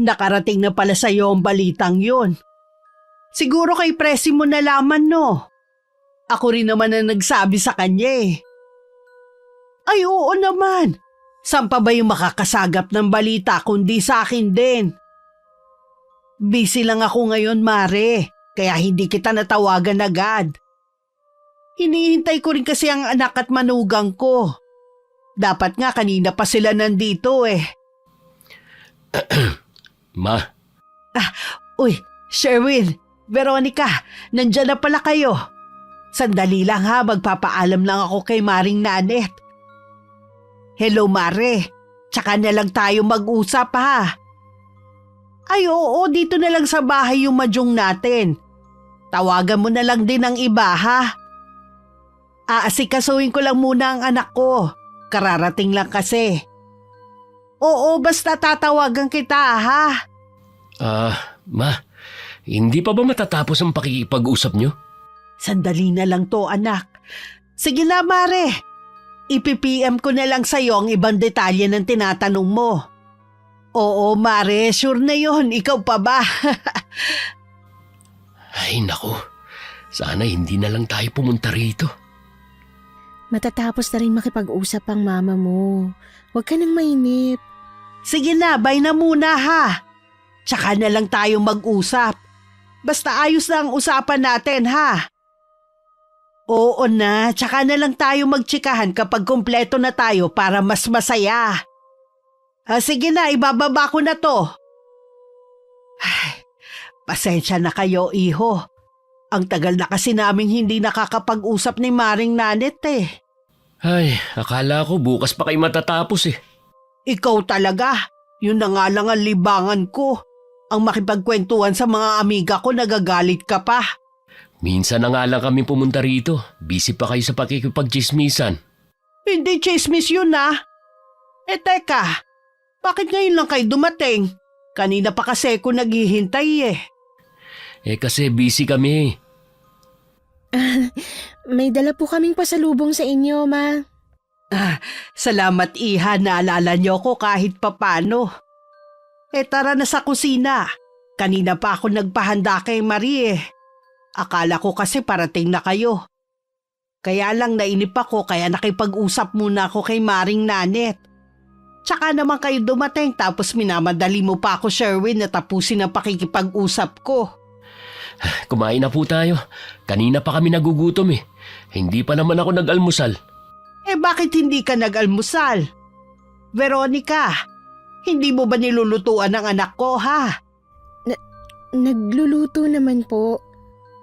Nakarating na pala sa'yo ang balitang yun. Siguro kay Presi mo nalaman, no? Ako rin naman ang nagsabi sa kanya eh. Ay oo naman. Saan pa ba yung makakasagap ng balita kundi sa akin din? Busy lang ako ngayon, Mare, kaya hindi kita natawagan agad. Hinihintay ko rin kasi ang anak at manugang ko. Dapat nga kanina pa sila nandito eh. Ma. Uy, Sherwin, Veronica, nandyan na pala kayo. Sandali lang ha, magpapaalam lang ako kay Maring Nanet. Hello Mare, tsaka na lang tayo mag-usap ha. Ay oo, dito na lang sa bahay yung madyong natin. Tawagan mo na lang din ang iba ha. Aasikasuhin ko lang muna ang anak ko. Kararating lang kasi. Oo, basta tatawagan kita ha. Ma, hindi pa ba matatapos ang pakikipag-usap nyo? Sandali na lang to anak. Sige na Mare. Ipi-PM ko na lang sa'yo ang ibang detalye ng tinatanong mo. Oo, Mare, sure na yon. Ikaw pa ba? Ay, naku. Sana hindi na lang tayo pumunta rito. Matatapos na rin makipag-usap ang mama mo. Huwag ka nang mainip. Sige na, bye na muna ha. Tsaka na lang tayo mag-usap. Basta ayos na ang usapan natin ha. Oo na, tsaka na lang tayo magtsikahan kapag kumpleto na tayo para mas masaya. Sige na, ibababa ko na to. Ay, pasensya na kayo, iho. Ang tagal na kasi namin hindi nakakapag-usap ni Maring Nanet eh. Ay, akala ko bukas pa kayo matatapos eh. Ikaw talaga, yun na nga lang ang libangan ko. Ang makipagkwentuhan sa mga amiga ko, nagagalit ka pa. Minsan na nga lang kami pumunta rito. Busy pa kayo sa pakikipag-chismisan. Hindi chismis yun ah. Teka, bakit ngayon lang kayo dumating? Kanina pa kasi ako naghihintay eh. Kasi busy kami. May dala po kaming pasalubong sa inyo, ma. Salamat iha, naalala niyo ko kahit papano. Tara na sa kusina. Kanina pa ako nagpahanda kay Marie eh. Akala ko kasi parating na kayo. Kaya lang nainip ako kaya nakipag-usap muna ako kay Maring Nanet. Tsaka naman kayo dumating tapos minamadali mo pa ako, Sherwin, na tapusin ang pakikipag-usap ko. Kumain na po tayo. Kanina pa kami nagugutom eh. Hindi pa naman ako nag-almusal. Bakit hindi ka nag-almusal? Veronica, hindi mo ba nilulutuan ng anak ko ha? Nagluluto naman po.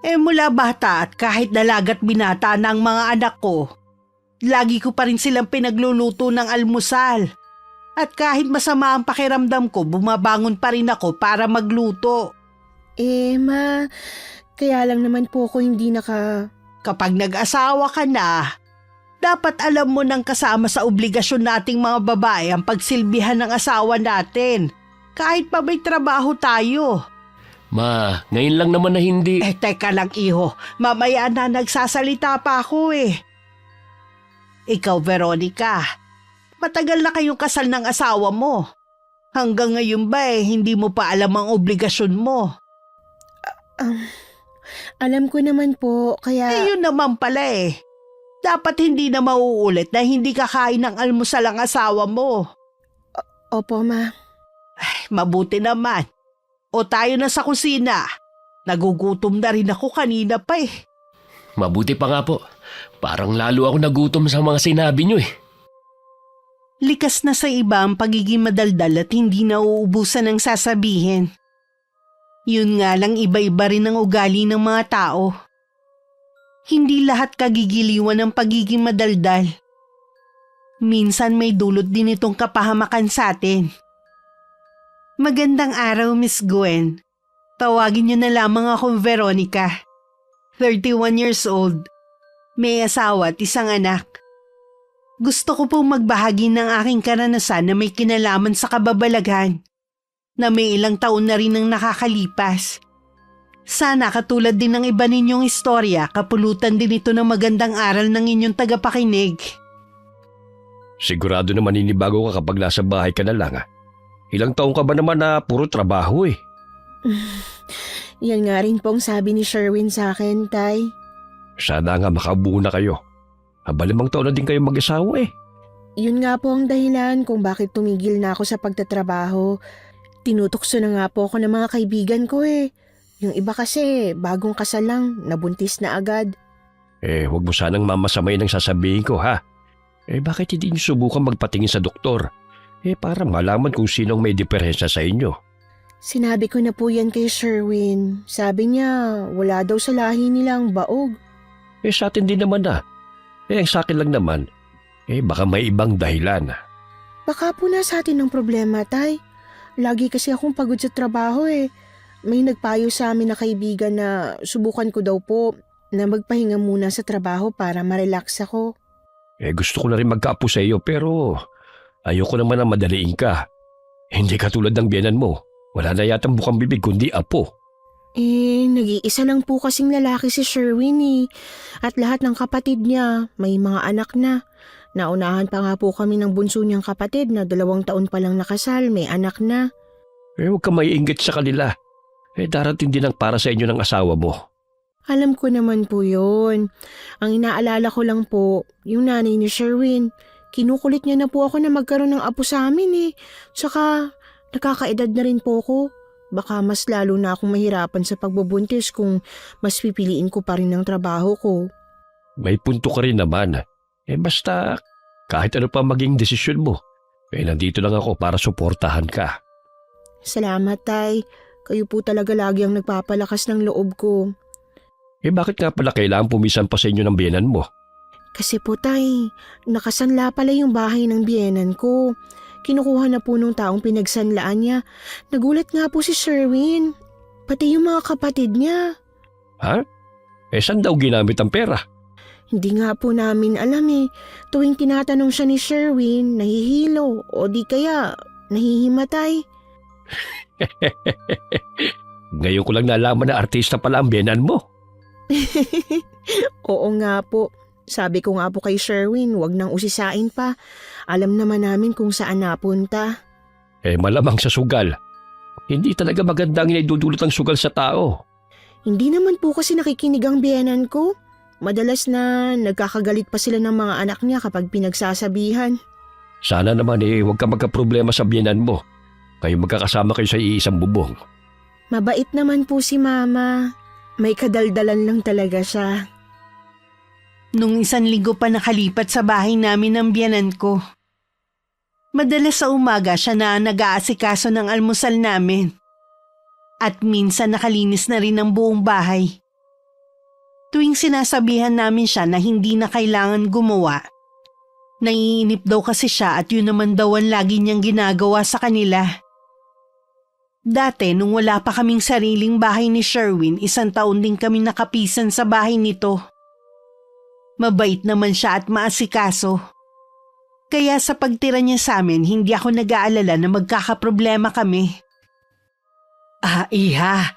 Mula bata at kahit dalagat binata ng mga anak ko, lagi ko pa rin silang pinagluluto ng almusal. At kahit masama ang pakiramdam ko, bumabangon pa rin ako para magluto. Ma, kaya lang naman po ako hindi Kapag nag-asawa ka na, dapat alam mo nang kasama sa obligasyon nating mga babae ang pagsilbihan ng asawa natin. Kahit pa may trabaho tayo. Ma, ngayon lang naman na hindi. Teka lang iho, mamaya na nagsasalita pa ako eh. Ikaw, Veronica, matagal na kayong kasal ng asawa mo. Hanggang ngayon ba hindi mo pa alam ang obligasyon mo? Alam ko naman po, kaya... Yun naman pala eh. Dapat hindi na mauulit na hindi kakain ng almusal ang asawa mo. Opo, ma. Mabuti naman. O tayo na sa kusina. Nagugutom na rin ako kanina pa eh. Mabuti pa nga po. Parang lalo ako nagutom sa mga sinabi nyo eh. Likas na sa iba ang pagiging madaldal at hindi nauubusan ng sasabihin. Yun nga lang iba-iba rin ang ugali ng mga tao. Hindi lahat kagigiliwan ng pagiging madaldal. Minsan may dulot din itong kapahamakan sa atin. Magandang araw, Miss Gwen. Tawagin niyo na lamang akong Veronica. 31 years old. May asawa at isang anak. Gusto ko pong magbahagi ng aking karanasan na may kinalaman sa kababalaghan, na may ilang taon na rin ang nakakalipas. Sana katulad din ng iba ninyong istorya, kapulutan din ito ng magandang aral ng inyong tagapakinig. Sigurado naman inibago ka kapag nasa bahay ka na lang Ilang taong ka ba naman na puro trabaho eh? Yan nga rin pong sabi ni Sherwin sa akin, Tay. Sana nga makabuo na kayo. Haba 5 taon na din kayo mag-asawa eh. Yun nga po ang dahilan kung bakit tumigil na ako sa pagtatrabaho. Tinutukso na nga po ako ng mga kaibigan ko eh. Yung iba kasi, bagong kasal lang, nabuntis na agad. Huwag mo sanang mamasamay ng sasabihin ko ha. Bakit hindi niyo subukan magpatingin sa doktor? Para malaman kung sinong may diferensya sa inyo. Sinabi ko na po yan kay Sherwin. Sabi niya, wala daw sa lahi nilang baog. Sa atin din naman na. Ang sa akin lang naman, baka may ibang dahilan. Baka po nasa atin ang problema, Tay. Lagi kasi akong pagod sa trabaho eh. May nagpayo sa amin na kaibigan na subukan ko daw po na magpahinga muna sa trabaho para ma-relax ako. Gusto ko na rin magkaapo sa iyo pero ayoko naman na madaliin ka. Hindi ka tulad ng biyenan mo. Wala na yatang bukang bibig kundi apo. Nag-iisa lang po kasing lalaki si Sherwin eh. At lahat ng kapatid niya may mga anak na. Naunahan pa nga po kami ng bunso niyang kapatid na 2 taon pa lang nakasal, may anak na. Huwag ka maiinggit sa kanila. Darating din ang para sa inyo ng asawa mo. Alam ko naman po yun. Ang inaalala ko lang po, yung nanay ni Sherwin. Kinukulit niya na po ako na magkaroon ng apo sa amin eh. Tsaka, nakakaedad na rin po ko. Baka mas lalo na akong mahirapan sa pagbubuntis kung mas pipiliin ko pa rin ang trabaho ko. May punto ka rin naman. Basta, kahit ano pa maging desisyon mo, nandito lang ako para suportahan ka. Salamat, Tay. Kayo po talaga lagi ang nagpapalakas ng loob ko. Bakit nga pala kailangan pumisan pa sa inyo ng biyenan mo? Kasi po, Tay, nakasanla pala yung bahay ng biyenan ko. Kinukuha na po nung taong pinagsanlaan niya. Nagulat nga po si Sherwin. Pati yung mga kapatid niya. Ha? Saan daw ginamit ang pera? Hindi nga po namin alam eh. Tuwing tinatanong siya ni Sherwin, nahihilo o di kaya nahihimatay. Ngayon ko lang nalaman na artista pala ang biyenan mo. Oo nga po. Sabi ko nga po kay Sherwin, wag nang usisain pa. Alam naman namin kung saan napunta. Malamang sa sugal. Hindi talaga magandang inaidudulot ang sugal sa tao. Hindi naman po kasi nakikinig ang biyenan ko. Madalas na nagkakagalit pa sila ng mga anak niya kapag pinagsasabihan. Sana naman huwag ka magkaproblema sa biyenan mo. Kayo magkakasama kayo sa iisang bubong. Mabait naman po si Mama. May kadaldalan lang talaga siya. Nung 1 linggo pa nakalipat sa bahay namin ng biyenan ko. Madalas sa umaga siya na nag-aasikaso ng almusal namin. At minsan nakalinis na rin ang buong bahay. Tuwing sinasabihan namin siya na hindi na kailangan gumawa, naiinip daw kasi siya at yun naman daw ang lagi niyang ginagawa sa kanila. Dati nung wala pa kaming sariling bahay ni Sherwin, 1 taon din kami nakapisan sa bahay nito. Mabait naman siya at maasikaso. Kaya sa pagtira niya sa amin, hindi ako nag-aalala na magkakaproblema kami. Iha,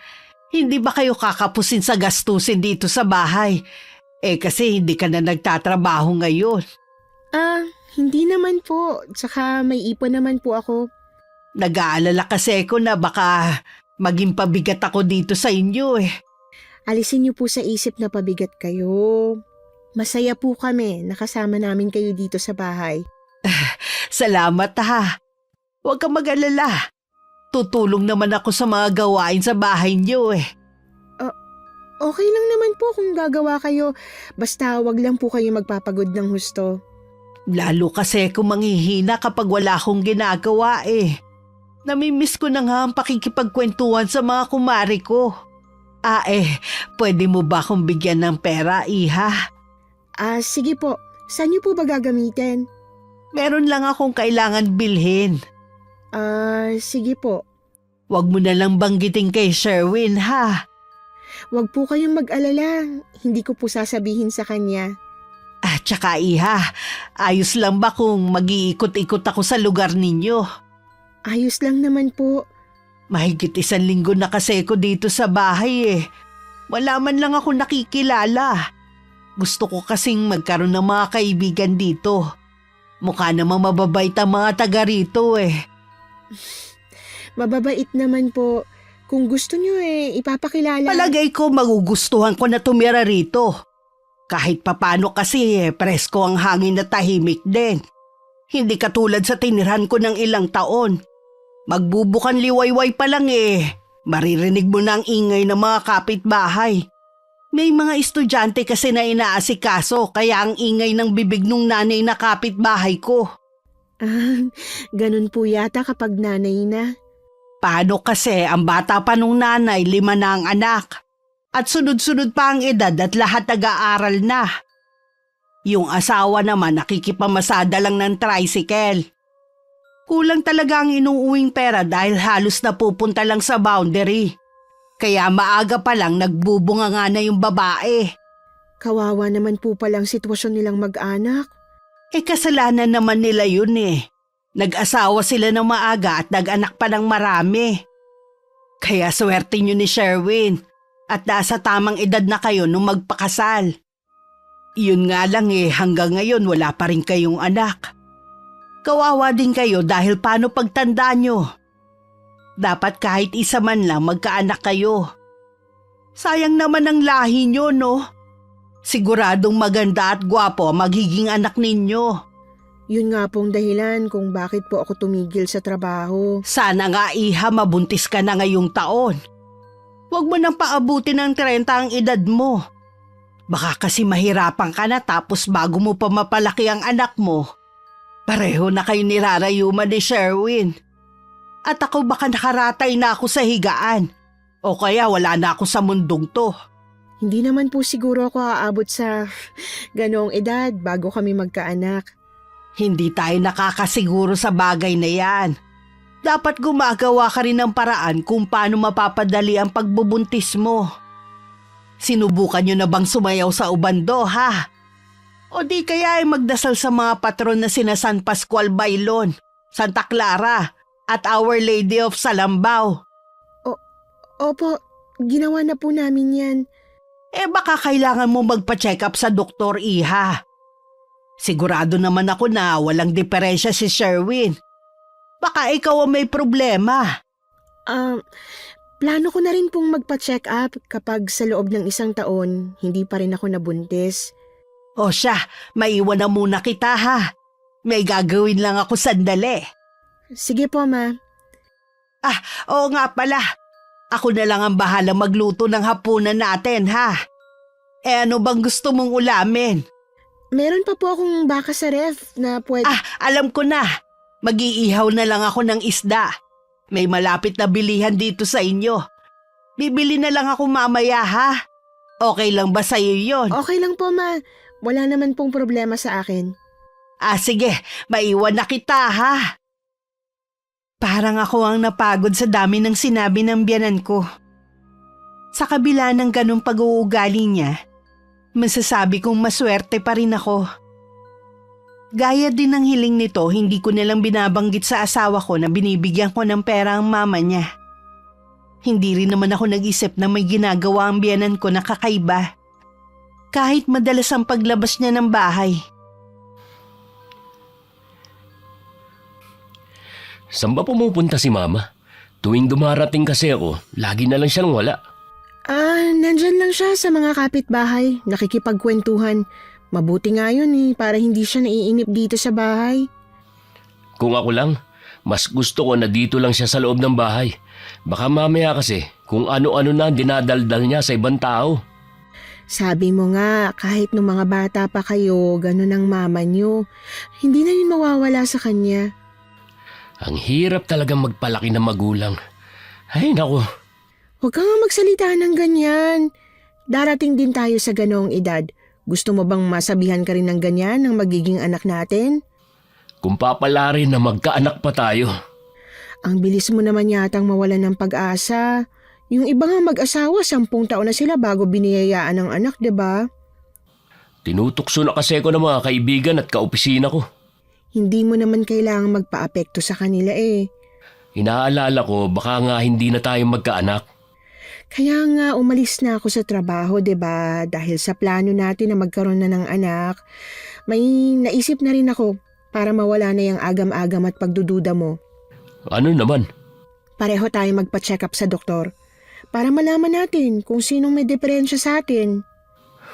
hindi ba kayo kakapusin sa gastusin dito sa bahay? Kasi hindi ka na nagtatrabaho ngayon. Hindi naman po. Tsaka may ipon naman po ako. Nag-aalala kasi ako na baka maging pabigat ako dito sa inyo eh. Alisin niyo po sa isip na pabigat kayo. Masaya po kami nakasama namin kayo dito sa bahay. Salamat ha. Huwag kang mag-alala. Tutulong naman ako sa mga gawain sa bahay niyo eh. Okay lang naman po kung gagawa kayo. Basta wag lang po kayo magpapagod ng husto. Lalo kasi kung manghihina kapag wala akong ginagawa eh. Namimiss ko na nga ang pakikipagkwentuhan sa mga kumari ko. Pwede mo ba akong bigyan ng pera, Iha? Sige po. Saan niyo po ba gagamitin? Meron lang akong kailangan bilhin. Sige po. Huwag mo na lang banggitin kay Sherwin, ha? Wag po kayong mag-alala. Hindi ko po sasabihin sa kanya. Tsaka Iha, ayos lang ba kung mag-iikot-ikot ako sa lugar ninyo? Ayos lang naman po. Mahigit 1 linggo na kasi ako dito sa bahay eh. Wala man lang ako nakikilala. Gusto ko kasing magkaroon ng mga kaibigan dito. Mukha namang mababait ang mga taga rito eh. Mababait naman po. Kung gusto niyo ipapakilala. Palagay ko magugustuhan ko na tumira rito. Kahit papano kasi presko ang hangin na tahimik din. Hindi katulad sa tinirhan ko ng ilang taon. Magbubukan liwayway pa lang maririnig mo na ang ingay ng mga kapitbahay. May mga estudyante kasi na inaasikaso kaya ang ingay ng bibig nung nanay na kapitbahay ko. Ganun po yata kapag nanay na. Paano kasi ang bata pa nung nanay 5 na ang anak. At sunod-sunod pa ang edad at lahat nag-aaral na. Yung asawa naman nakikipamasada lang ng tricycle. Kulang talaga ang inuuwing pera dahil halos napupunta lang sa boundary. Kaya maaga pa lang nagbubunga nga na yung babae. Kawawa naman po palang sitwasyon nilang mag-anak. Kasalanan naman nila yun Nag-asawa sila ng maaga at nag-anak pa ng marami. Kaya swerte nyo ni Sherwin at nasa tamang edad na kayo nung magpakasal. Yun nga lang hanggang ngayon wala pa rin kayong anak. Kawawa din kayo dahil paano pagtanda nyo? Dapat kahit isa man lang magkaanak kayo. Sayang naman ang lahi nyo, no? Siguradong maganda at gwapo ang magiging anak ninyo. Yun nga pong dahilan kung bakit po ako tumigil sa trabaho. Sana nga mabuntis ka na ngayong taon. Huwag mo nang paabutin ng 30 ang edad mo. Baka kasi mahirapan ka na tapos bago mo pa mapalaki ang anak mo. Pareho na kayo nirarayuman ni Sherwin. At ako baka nakaratay na ako sa higaan. O kaya wala na ako sa mundong to. Hindi naman po siguro ako aabot sa ganoong edad bago kami magkaanak. Hindi tayo nakakasiguro sa bagay na yan. Dapat gumagawa ka rin ng paraan kung paano mapapadali ang pagbubuntis mo. Sinubukan nyo na bang sumayaw sa ubando, ha? O di kaya magdasal sa mga patron na sina San Pascual Bailon, Santa Clara, at Our Lady of Salambao. Opo, ginawa na po namin yan. Baka kailangan mo magpa-check up sa doktor, iha. Sigurado naman ako na walang diferensya si Sherwin. Baka ikaw ang may problema. Plano ko na rin pong magpa-check up kapag sa loob ng 1 taon hindi pa rin ako nabuntis. O siya, maiwan na muna kita, ha? May gagawin lang ako sandali. Sige po, ma. Oo nga pala. Ako na lang ang bahala magluto ng hapunan natin, ha? Ano bang gusto mong ulamin? Meron pa po akong baka sa ref na pwede... Alam ko na. Mag-iihaw na lang ako ng isda. May malapit na bilihan dito sa inyo. Bibili na lang ako mamaya, ha? Okay lang ba sa'yo yun? Okay lang po, ma. Wala naman pong problema sa akin. Sige. Maiwan na kita, ha? Parang ako ang napagod sa dami ng sinabi ng biyanan ko. Sa kabila ng ganong pag-uugali niya, masasabi kong maswerte pa rin ako. Gaya din ng hiling nito, hindi ko nilang binabanggit sa asawa ko na binibigyan ko ng pera ang mama niya. Hindi rin naman ako nag-isip na may ginagawa ang biyanan ko na kakaiba. Kahit madalas ang paglabas niya ng bahay. Saan ba pumupunta si Mama? Tuwing dumarating kasi ako, lagi na lang siyang wala. Nandyan lang siya sa mga kapitbahay, nakikipagkwentuhan. Mabuti nga yun para hindi siya naiinip dito sa bahay. Kung ako lang, mas gusto ko na dito lang siya sa loob ng bahay. Baka mamaya kasi kung ano-ano na dinadaldal niya sa ibang tao. Sabi mo nga, kahit nung mga bata pa kayo, ganun ang mama niyo. Hindi na yun mawawala sa kanya. Ang hirap talagang magpalaki ng magulang. Ay, naku. Huwag ka nga magsalita ng ganyan. Darating din tayo sa ganoong edad. Gusto mo bang masabihan ka rin ng ganyan ng magiging anak natin? Kung papala rin na magkaanak pa tayo. Ang bilis mo naman yatang mawalan ng pag-asa. Yung iba nga mag-asawa, 10 taon na sila bago biniyayaan ng anak, diba? Tinutukso na kasi ako ng mga kaibigan at kaopisina ko. Hindi mo naman kailangang magpa-apekto sa kanila Inaalala ko baka nga hindi na tayo magkaanak. Kaya nga umalis na ako sa trabaho, 'di ba? Dahil sa plano natin na magkaroon na ng anak, may naisip na rin ako para mawala na yung agam-agam at pagdududa mo. Ano naman? pareho tayo magpa-check up sa doktor para malaman natin kung sinong may diferensya sa atin.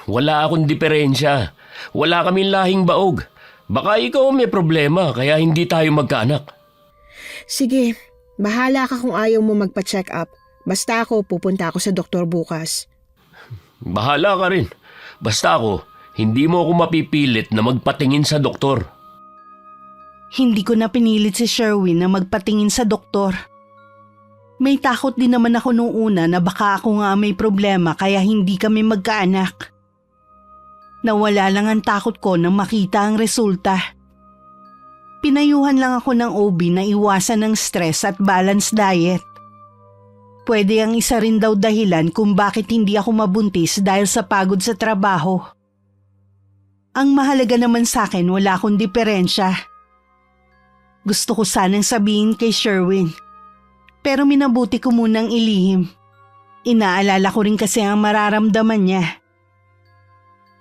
Wala akong diferensya. Wala kaming lahing baog. Baka ikaw may problema kaya hindi tayo magkaanak. Sige, bahala ka kung ayaw mo magpa-check up. Basta ako, pupunta ako sa doktor bukas. Bahala ka rin. Basta ako, hindi mo ako mapipilit na magpatingin sa doktor. Hindi ko na pinilit si Sherwin na magpatingin sa doktor. May takot din naman ako noong una na baka ako nga may problema kaya hindi kami magkaanak. Nawala lang ang takot ko nang makita ang resulta. Pinayuhan lang ako ng OB na iwasan ng stress at balanced diet. Pwede ang isa rin daw dahilan kung bakit hindi ako mabuntis dahil sa pagod sa trabaho. Ang mahalaga naman sa akin wala akong diferensya. Gusto ko sanang sabihin kay Sherwin. Pero minabuti ko munang ilihim. Inaalala ko rin kasi ang mararamdaman niya.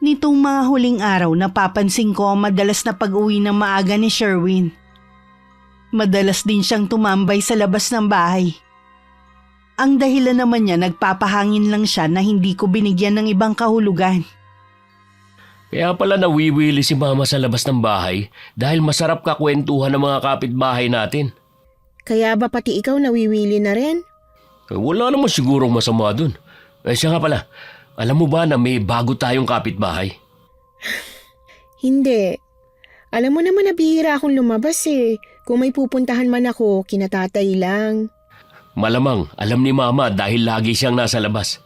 Nitong mga huling araw napapansin ko ang madalas na pag-uwi ng maaga ni Sherwin. Madalas din siyang tumambay sa labas ng bahay. Ang dahilan naman niya nagpapahangin lang siya na hindi ko binigyan ng ibang kahulugan. Kaya pala nawiwili si Mama sa labas ng bahay dahil masarap kakwentuhan ng mga kapitbahay natin. Kaya ba pati ikaw nawiwili na rin? Wala naman sigurong masama dun. Siya nga pala, alam mo ba na may bago tayong kapitbahay? Hindi. Alam mo naman na bihira akong lumabas eh. Kung may pupuntahan man ako, kinatatay lang. Malamang, alam ni Mama dahil lagi siyang nasa labas.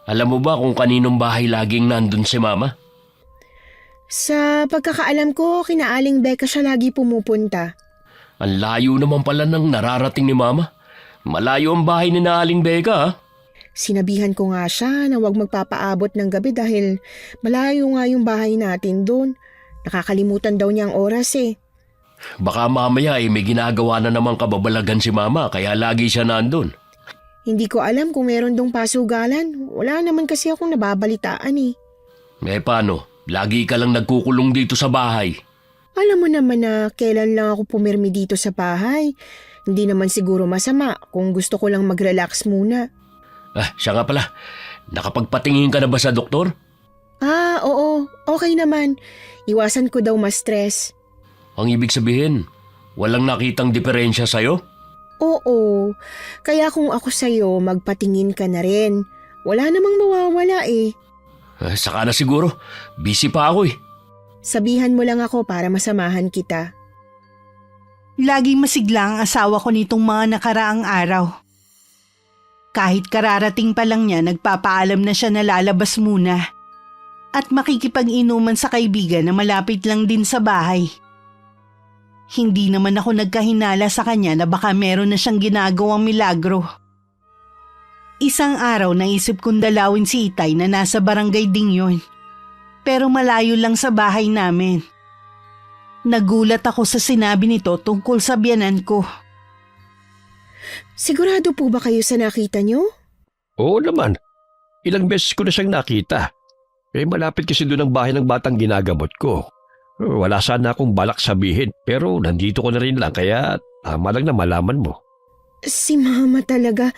Alam mo ba kung kaninong bahay laging nandun si Mama? Sa pagkakaalam ko, kina Aling Becca siya lagi pumupunta. Ang layo naman pala ng nararating ni Mama. Malayo ang bahay ni Aling Becca, ha? Sinabihan ko nga siya na huwag magpapaabot ng gabi dahil malayo nga yung bahay natin doon. Nakakalimutan daw niya ang oras eh. Baka mamaya may ginagawa na namang kababalagan si Mama kaya lagi siya nandun. Hindi ko alam kung meron dong pasugalan. Wala naman kasi akong nababalitaan eh. Paano? Lagi ka lang nagkukulong dito sa bahay. Alam mo naman na kailan lang ako pumirmi dito sa bahay. Hindi naman siguro masama kung gusto ko lang mag-relax muna. Siya nga pala. Nakapagpatingin ka na ba sa doktor? Oo. Okay naman. Iwasan ko daw ma-stress. Ang ibig sabihin, walang nakitang diferensya sa'yo? Oo. Kaya kung ako sa'yo, magpatingin ka na rin. Wala namang mawawala eh. Saka na siguro. Busy pa ako eh. Sabihan mo lang ako para masamahan kita. Laging masigla ang asawa ko nitong mga nakaraang araw. Kahit kararating pa lang niya, nagpapaalam na siya na lalabas muna. At makikipag-inuman sa kaibigan na malapit lang din sa bahay. Hindi naman ako nagkahinala sa kanya na baka meron na siyang ginagawang milagro. Isang araw naisip kong dalawin si Itay na nasa barangay ding yun. Pero malayo lang sa bahay namin. Nagulat ako sa sinabi nito tungkol sa biyanan ko. Sigurado po ba kayo sa nakita niyo? Oo naman. Ilang beses ko na siyang nakita. Malapit kasi doon ang bahay ng batang ginagamot ko. Wala sana akong balak sabihin pero nandito ko na rin lang kaya tama lang na malaman mo. Si Mama talaga.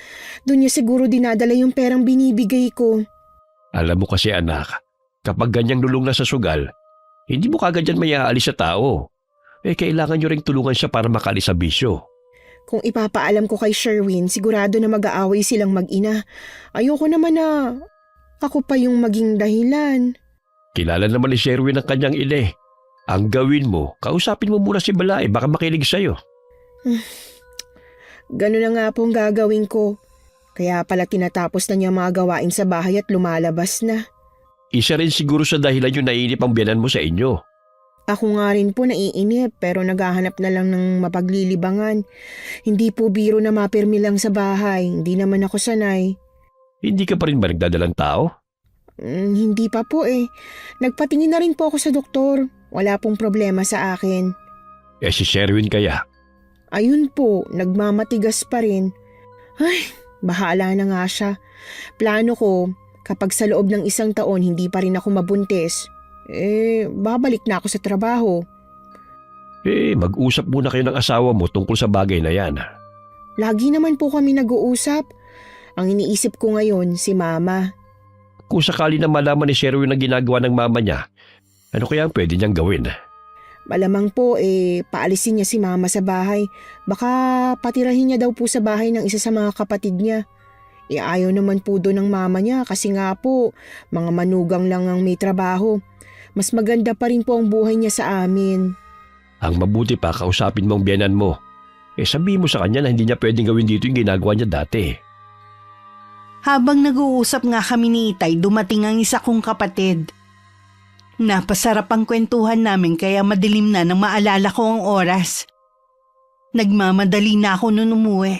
Doon niya siguro dinadala yung perang binibigay ko. Alam mo kasi anak, kapag ganyang lulong na sa sugal, hindi mo kagad yan mayaalis sa tao. Kailangan nyo ring tulungan siya para makaalis sa bisyo. Kung ipapaalam ko kay Sherwin, sigurado na mag-aaway silang mag-ina. Ayoko naman na ako pa yung maging dahilan. Kilala naman ni Sherwin ang kanyang ina. Ang gawin mo, kausapin mo muna si Balay, baka makinig sa'yo. Ganun na nga pong gagawin ko. Kaya pala tinatapos na niya mga gawain sa bahay at lumalabas na. Isa rin siguro sa dahilan yung naiinip ang biyanan mo sa inyo. Ako nga rin po naiinip pero naghahanap na lang ng mapaglilibangan. Hindi po biro na mapirmi lang sa bahay. Hindi naman ako sanay. Hindi ka pa rin ba nagdadalang tao? Hindi pa po eh. Nagpatingin na rin po ako sa doktor. Wala pong problema sa akin. Si Sherwin kaya? Ayun po, nagmamatigas pa rin. Ay, bahala na nga siya. Plano ko, kapag sa loob ng 1 taon hindi pa rin ako mabuntis, babalik na ako sa trabaho. Mag-usap muna kayo ng asawa mo tungkol sa bagay na yan. Lagi naman po kami nag-uusap. Ang iniisip ko ngayon, si Mama. Kung sakali na malaman ni Sherwin ang ginagawa ng mama niya, ano kaya ang pwede niyang gawin? Malamang po paalisin niya si Mama sa bahay. Baka patirahin niya daw po sa bahay ng isa sa mga kapatid niya. Ayaw naman po doon ng mama niya kasi nga po, mga manugang lang ang may trabaho. Mas maganda pa rin po ang buhay niya sa amin. Ang mabuti pa, kausapin mo ang biyenan mo. Sabihin mo sa kanya na hindi niya pwedeng gawin dito yung ginagawa niya dati. Habang nag-uusap nga kami ni Itay, dumating ang isa kong kapatid. Napasarap ang kwentuhan namin kaya madilim na nang maalala ko ang oras. Nagmamadali na ako noon umuwi.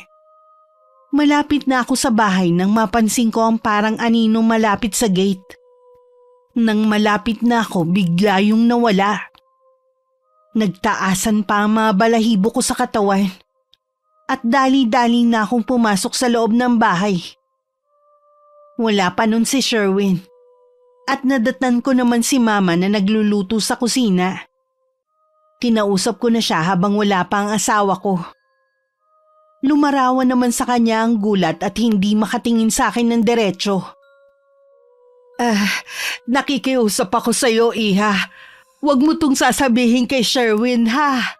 Malapit na ako sa bahay nang mapansin ko ang parang anino malapit sa gate. Nang malapit na ako, bigla yung nawala. Nagtaasan pa ang mga balahibo ko sa katawan. At dali-dali na akong pumasok sa loob ng bahay. Wala pa nun si Sherwin. At nadatnan ko naman si Mama na nagluluto sa kusina. Kinausap ko na siya habang wala pa ang asawa ko. Lumarawan naman sa kanya ang gulat at hindi makatingin sa akin ng diretso. Nakikiusap ako sa iyo, Iha. Huwag mo tong sasabihin kay Sherwin, ha?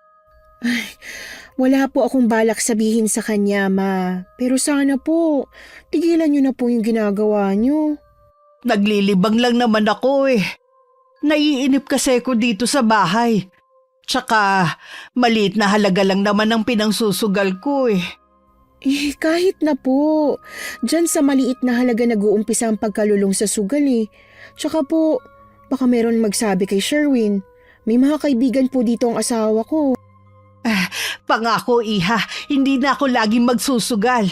Wala po akong balak sabihin sa kanya, Ma. Pero sana po, tigilan niyo na po yung ginagawa niyo. Naglilibang lang naman ako eh. Naiinip kasi ko dito sa bahay. Tsaka maliit na halaga lang naman ang pinangsusugal ko eh. Kahit na po. Diyan sa maliit na halaga nag-uumpisa ang pagkalulong sa sugal eh. Tsaka po, baka meron magsabi kay Sherwin. May mga kaibigan po dito ang asawa ko. Pangako, Iha, hindi na ako laging magsusugal.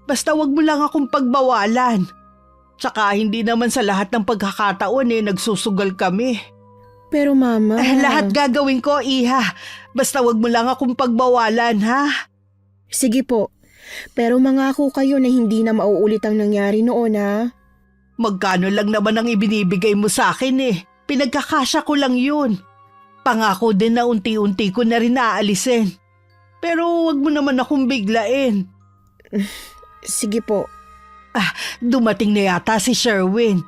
Basta wag mo lang akong pagbawalan. Tsaka hindi naman sa lahat ng pagkakataon nagsusugal kami. Pero Mama… Lahat gagawin ko, Iha. Basta wag mo lang akong pagbawalan, ha? Sige po. Pero mangako kayo na hindi na mauulit ang nangyari noon, ha? Magkano lang naman ang ibinibigay mo sa akin eh. Pinagkakasya ko lang yun. Pangako din na unti-unti ko na rin aalisin. Pero wag mo naman akong biglain. Sige po. Dumating na yata si Sherwin.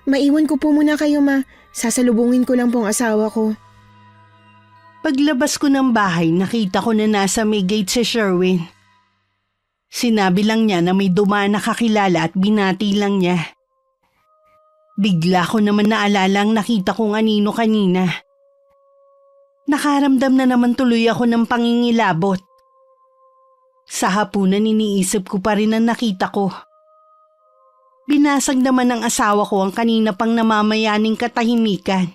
Maiwan ko po muna kayo, Ma. Sasalubungin ko lang po ang asawa ko. Paglabas ko ng bahay, nakita ko na nasa may gate si Sherwin. Sinabi lang niya na may dumaan na kakilala at binati lang niya. Bigla ko naman naalala ang nakita kong anino kanina. Nakaramdam na naman tuloy ako ng pangingilabot. Sa hapunan iniisip ko pa rin ang nakita ko. Binasag naman ng asawa ko ang kanina pang namamayaning katahimikan.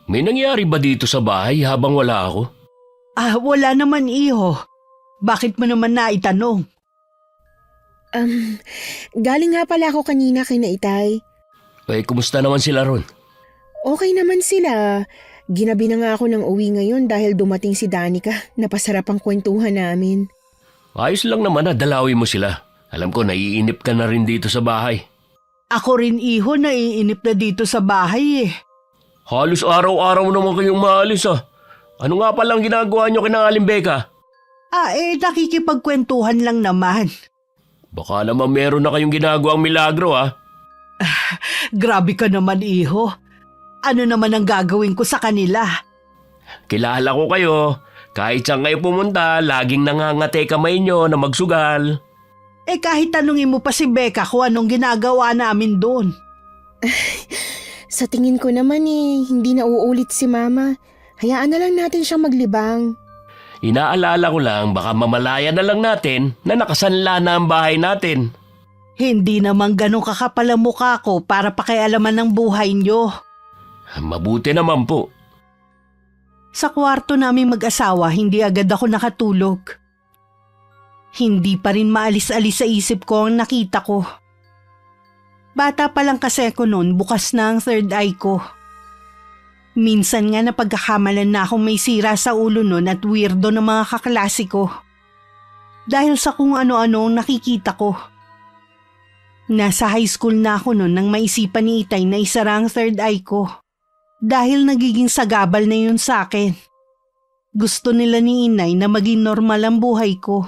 May nangyari ba dito sa bahay habang wala ako? Wala naman, Iho. Bakit mo naman naitanong? Galing nga pala ako kanina kay Itay. Kumusta naman sila ron? Okay naman sila. Ginabi na nga ako ng uwi ngayon dahil dumating si Danica. Napasarap ang kwentuhan namin. Ayos lang naman na dalawin mo sila. Alam ko naiinip ka na rin dito sa bahay. Ako rin, Iho, naiinip na dito sa bahay eh. Halos araw-araw naman kayong maalis ah. Ano nga palang ginagawa nyo kina Aling Becca? Nakikipagkwentuhan lang naman. Baka naman meron na kayong ginagawang milagro ah. Grabe ka naman, Iho. Ano naman ang gagawin ko sa kanila? Kilala ko kayo. Kahit saan kayo pumunta, laging nangangate kamay nyo na magsugal. Kahit tanungin mo pa si Becca kung anong ginagawa namin doon. Sa tingin ko naman hindi na uulit si Mama. Hayaan na lang natin siyang maglibang. Inaalala ko lang baka mamalaya na lang natin na nakasanla na ang bahay natin. Hindi naman ganun kakapal ang mukha ko para pakialaman ng buhay nyo. Mabuti naman po. Sa kwarto namin mag-asawa, hindi agad ako nakatulog. Hindi pa rin maalis-alis sa isip ko ang nakita ko. Bata pa lang kasi ako noon, bukas na ang third eye ko. Minsan nga napagkakamalan na akong may sira sa ulo noon at weirdo ng mga kaklase ko. Dahil sa kung ano-ano ang nakikita ko. Nasa high school na ako noon nang maisipan ni Itay na isara ang third eye ko. Dahil nagiging sagabal na yun sa akin. Gusto nila ni inay na maging normal ang buhay ko.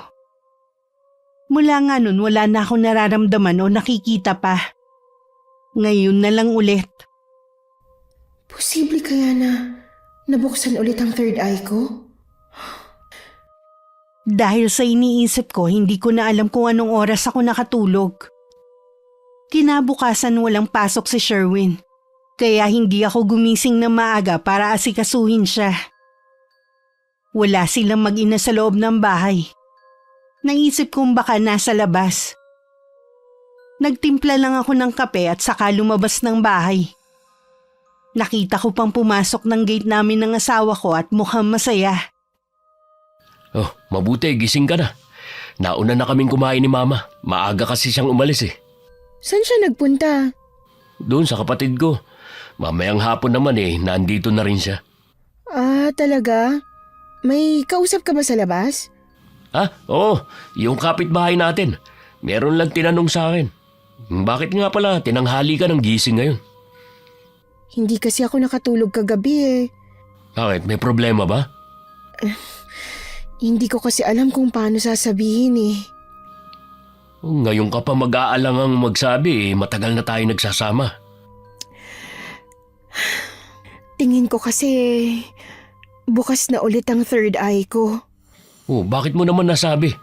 Mula nga nun wala na akong nararamdaman o nakikita pa. Ngayon na lang ulit. Posible kaya na nabuksan ulit ang third eye ko? Dahil sa iniisip ko, hindi ko na alam kung anong oras ako nakatulog. Kinabukasan walang pasok si Sherwin, kaya hindi ako gumising na maaga para asikasuhin siya. Wala silang mag-ina sa loob ng bahay. Naisip kong baka nasa labas. Nagtimpla lang ako ng kape at saka lumabas ng bahay. Nakita ko pang pumasok ng gate namin ng asawa ko at mukhang masaya. Oh, mabuti, gising ka na. Nauna na kaming kumain ni Mama. Maaga kasi siyang umalis eh. Saan siya nagpunta? Doon sa kapatid ko. Mamayang hapon naman eh, nandito na rin siya. Ah, talaga? May kausap ka ba sa labas? Ah, oo, yung kapitbahay natin. Meron lang tinanong sa akin. Bakit nga pala tinanghali ka ng gising ngayon? Hindi kasi ako nakatulog kagabi eh. Bakit, may problema ba? Hindi ko kasi alam kung paano sasabihin eh. Ngayon ka pa mag-aalangang magsabi eh, matagal na tayo nagsasama. Tingin ko kasi bukas na ulit ang third eye ko. Oh, bakit mo naman nasabi?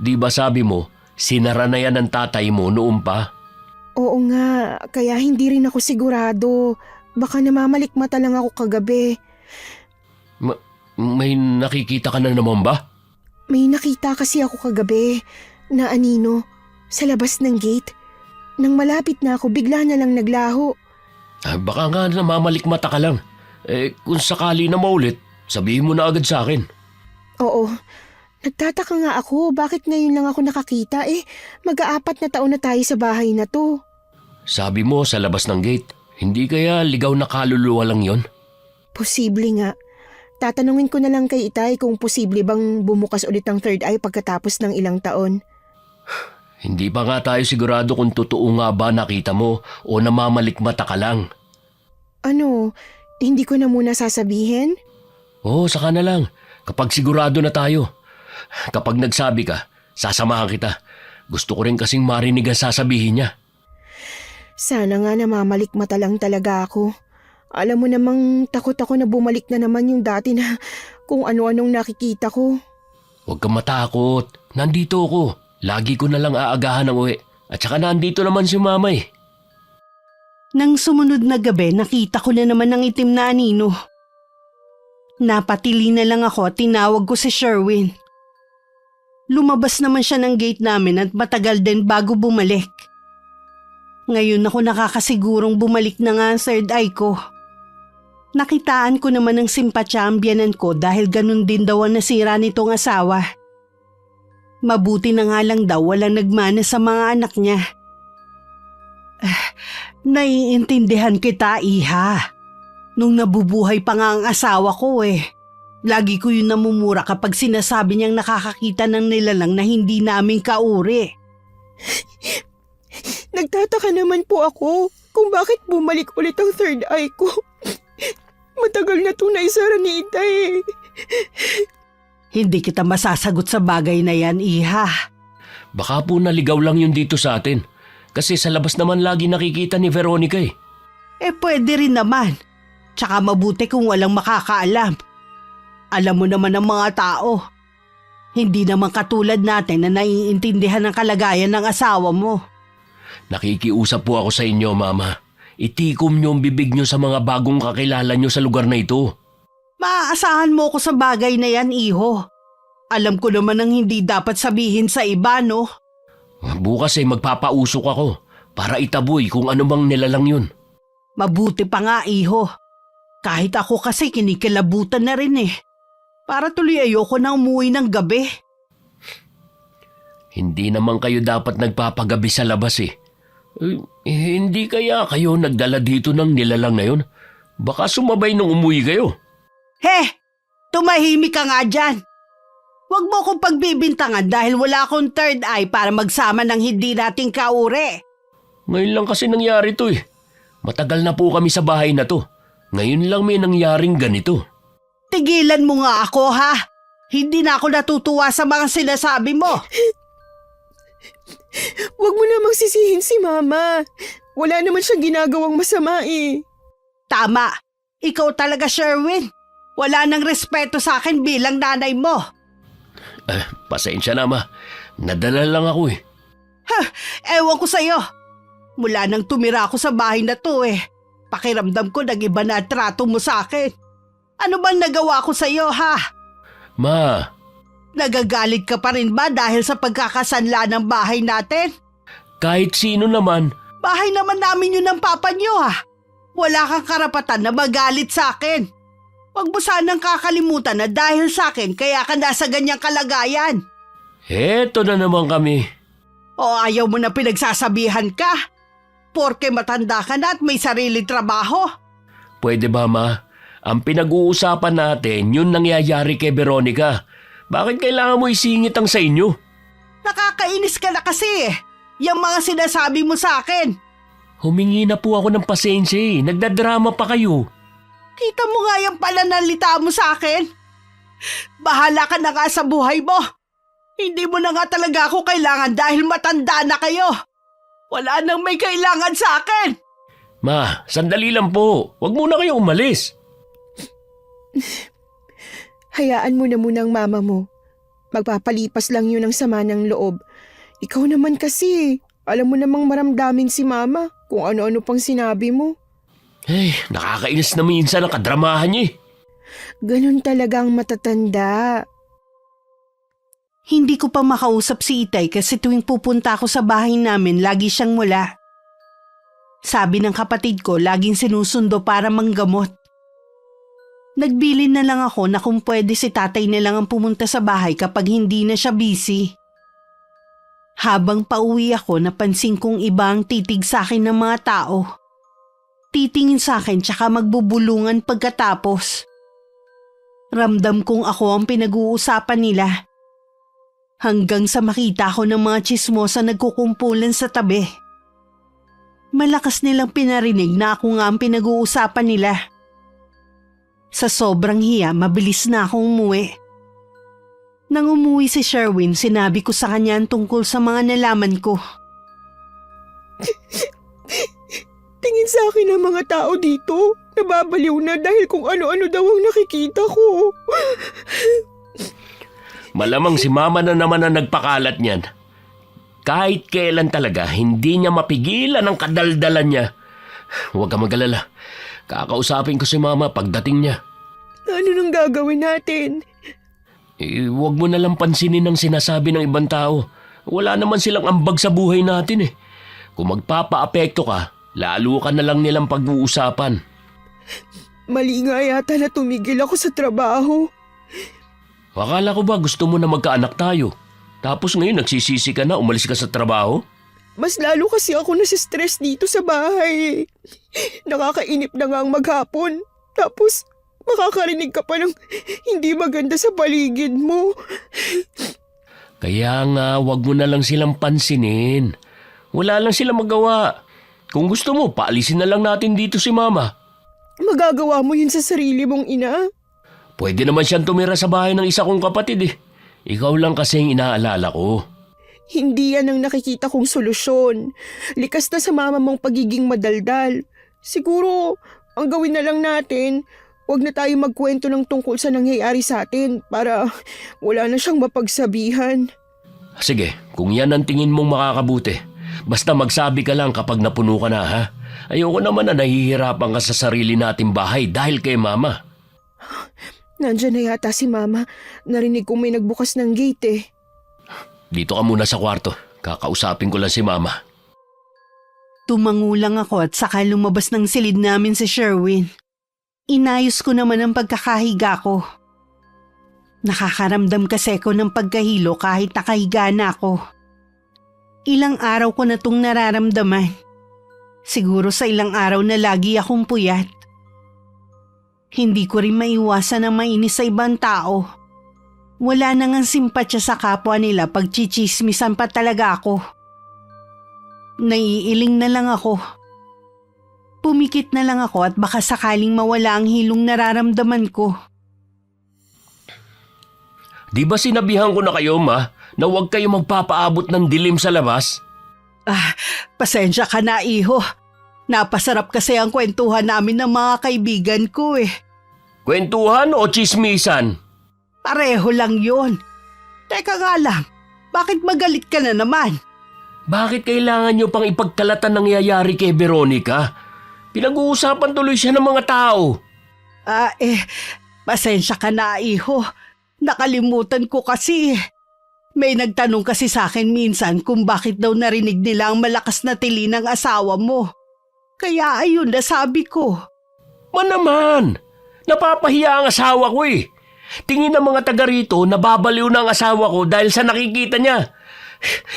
Di ba sabi mo, sinara na yan ng tatay mo noon pa? Oo nga, kaya hindi rin ako sigurado. Baka namamalikmata lang ako kagabi. May nakikita ka na naman ba? May nakita kasi ako kagabi na anino sa labas ng gate. Nang malapit na ako, bigla na lang naglaho. Ah, baka nga namamalikmata ka lang. Eh, kung sakali na maulit, sabihin mo na agad sa akin. Oo, nagtataka nga ako bakit ngayon lang ako nakakita mag-aapat na taon na tayo sa bahay na to. Sabi mo sa labas ng gate, hindi kaya ligaw na kaluluwa lang yon? Posible nga. Tatanungin ko na lang kay Itay kung posible bang bumukas ulit ang third eye pagkatapos ng ilang taon. Hindi pa nga tayo sigurado kung totoo nga ba nakita mo o namamalikmata ka lang. Ano, hindi ko na muna sasabihin? Oo, saka na lang. Kapag sigurado na tayo. Kapag nagsabi ka, sasamahan kita. Gusto ko rin kasing marinig ang sasabihin niya. Sana nga namamalikmata lang talaga ako. Alam mo namang takot ako na bumalik na naman yung dati na kung ano-anong nakikita ko. Huwag kang matakot. Nandito ako. Lagi ko na lang aagahan ng uwi. At saka nandito naman si Mama eh. Nang sumunod na gabi, nakita ko na naman ang itim na anino. Napatili na lang ako at tinawag ko si Sherwin. Lumabas naman siya ng gate namin at matagal din bago bumalik. Ngayon ako nakakasigurong bumalik na nga ang third eye ko. Nakitaan ko naman ng simpatya ang biyanan ko dahil ganun din daw ang nasira nitong asawa. Mabuti na nga lang daw walang nagmana sa mga anak niya. Naiintindihan kita, Iha. Nung nabubuhay pa nga ang asawa ko Lagi ko yun namumura kapag sinasabi niyang nakakakita ng nilalang na hindi namin kauri. Nagtataka naman po ako kung bakit bumalik ulit ang third eye ko. Matagal na itong naisara ni Itay. Hindi kita masasagot sa bagay na yan, Iha. Baka po naligaw lang yun dito sa atin. Kasi sa labas naman lagi nakikita ni Veronica eh. Pwede rin naman. Tsaka mabuti kung walang makakaalam. Alam mo naman ang mga tao. Hindi naman katulad natin na naiintindihan ang kalagayan ng asawa mo. Nakikiusap po ako sa inyo, Mama. Itikom niyo ang bibig niyo sa mga bagong kakilala niyo sa lugar na ito. Maaasahan mo ko sa bagay na yan, Iho. Alam ko naman ang hindi dapat sabihin sa iba, no? Bukas magpapausok ako para itaboy kung ano bang nilalang yun. Mabuti pa nga, Iho. Kahit ako kasi kinikilabutan na rin Para tuloy ayoko na umuwi ng gabi. Hindi naman kayo dapat nagpapagabi sa labas hindi kaya kayo nagdala dito ng nilalang na yun? Baka sumabay nung umuwi kayo. Tumahimik ka nga dyan. Huwag mo akong pagbibintangan dahil wala akong third eye para magsama ng hindi nating kauri. Ngayon lang kasi nangyari to Matagal na po kami sa bahay na to. Ngayon lang may nangyaring ganito. Tigilan mo nga ako, ha? Hindi na ako natutuwa sa mga sinasabi mo. Huwag mo namang sisihin si Mama. Wala naman siyang ginagawang masama eh. Tama. Ikaw talaga, Sherwin. Wala nang respeto sa akin bilang nanay mo. Pasensya na, Ma. Nadala lang ako eh. Ewan ko sa'yo. Mula nang tumira ako sa bahay na to pakiramdam ko nag-iba na ang trato mo sa akin. Ano bang nagawa ko sa'yo, ha? Ma, Nagagalit ka pa rin ba dahil sa pagkakasanla ng bahay natin? kahit sino naman, Bahay naman namin yun ng papa niyo, ha? Wala kang karapatan na magalit sa akin. Huwag mo sanang kakalimutan na dahil sa akin kaya ka nasa ganyang kalagayan. eto na naman kami. O ayaw mo na pinagsasabihan ka? Porke matanda ka na at may sariling trabaho. Pwede ba, Ma? Ang pinag-uusapan natin, yun nangyayari kay Veronica. Bakit kailangan mo isingit ang sa inyo? Nakakainis ka na kasi Yang mga sinasabi mo sa akin. Humingi na po ako ng pasensya eh. Nagdadrama pa kayo. Kita mo nga yung pananalita mo sa akin. Bahala ka na nga sa buhay mo. Hindi mo na nga talaga ako kailangan dahil matanda na kayo. Wala nang may kailangan sa akin. Ma, sandali lang po. Huwag muna kayo umalis. Hayaan mo na muna ang mama mo. Magpapalipas lang yun ang sama ng loob. Ikaw naman kasi, alam mo namang maramdamin si mama kung ano-ano pang sinabi mo. Nakakainis na minsan ang kadramahan niya eh. Ganun talagang matatanda. Hindi ko pa makausap si Itay kasi tuwing pupunta ako sa bahay namin, lagi siyang wala. Sabi ng kapatid ko, laging sinusundo para manggamot. Nagbilin na lang ako na kung pwede si tatay na lang ang pumunta sa bahay kapag hindi na siya busy. Habang pauwi ako, napansin kong iba ang titig sa akin ng mga tao. Titingin sa akin tsaka magbubulungan pagkatapos. Ramdam kong ako ang pinag-uusapan nila. Hanggang sa makita ko ng mga tsismosa nagkukumpulan sa tabi. Malakas nilang pinarinig na ako nga ang pinag-uusapan nila. Sa sobrang hiya, mabilis na akong umuwi. Nang umuwi si Sherwin, sinabi ko sa kanya ang tungkol sa mga nalaman ko. Tingin sa akin ang mga tao dito. Nababaliw na dahil kung ano-ano daw ang nakikita ko. Malamang si Mama na naman ang nagpakalat niyan. Kahit kailan talaga, hindi niya mapigilan ang kadaldalan niya. Huwag ka mag-alala. Kakausapin ko si Mama pagdating niya. Ano nang gagawin natin? Huwag mo nalang pansinin ang sinasabi ng ibang tao. Wala naman silang ambag sa buhay natin eh. Kung magpapa-apekto ka, lalo ka na lang nilang pag-uusapan. Mali nga yata na tumigil ako sa trabaho. Akala ko ba gusto mo na magkaanak tayo? Tapos ngayon nagsisisi ka na, umalis ka sa trabaho? Mas lalo kasi ako nasistress dito sa bahay. Nakakainip na nga ang maghapon. Tapos makakarinig ka pa ng hindi maganda sa paligid mo. Kaya nga, wag mo na lang silang pansinin. Wala lang silang magawa. Kung gusto mo, paalisin na lang natin dito si Mama. Magagawa mo yun sa sarili mong ina? Pwede naman siyang tumira sa bahay ng isa kong kapatid eh. Ikaw lang kasing inaalala ko. Hindi yan ang nakikita kong solusyon. Likas na sa mama mong pagiging madaldal. Siguro, ang gawin na lang natin, huwag na tayo magkwento ng tungkol sa nangyayari sa atin para wala na siyang mapagsabihan. Sige, kung yan ang tingin mong makakabuti, basta magsabi ka lang kapag napuno ka na ha. Ayoko naman na nahihirapan ka sa sarili nating bahay dahil kay Mama. Nandyan na yata si mama. Narinig ko may nagbukas ng gate eh. Dito ka muna sa kwarto. Kakausapin ko lang si Mama. Tumangulang ako at saka lumabas ng silid namin si Sherwin. Inayos ko naman ang pagkakahiga ko. Nakakaramdam kasi ko ng pagkahilo kahit nakahiga na ako. Ilang araw ko na itong nararamdaman. Siguro sa ilang araw na lagi akong puyat. Hindi ko rin maiwasan na mainis sa ibang tao. Wala nang ang simpatya sa kapwa nila pag chichismisan pa talaga ako. Naiiling na lang ako. Pumikit na lang ako at baka sakaling mawala ang hilong nararamdaman ko. Di ba sinabihan ko na kayo, Ma, na huwag kayo magpapaabot ng dilim sa labas? Pasensya ka na, iho. Napasarap kasi ang kwentuhan namin ng mga kaibigan ko eh. Kwentuhan o tsismisan? Pareho lang yun. Teka nga lang, bakit magalit ka na naman? Bakit kailangan nyo pang ipagkalatan nangyayari kay Veronica? Pinag-uusapan tuloy siya ng mga tao. Pasensya ka na, iho. Nakalimutan ko kasi. May nagtanong kasi sa akin minsan kung bakit daw narinig nila ang malakas na tili ng asawa mo. Kaya ayun, nasabi ko. Naman! Napapahiya ang asawa ko eh. Tingin ng mga taga rito na babaliw na ang asawa ko dahil sa nakikita niya.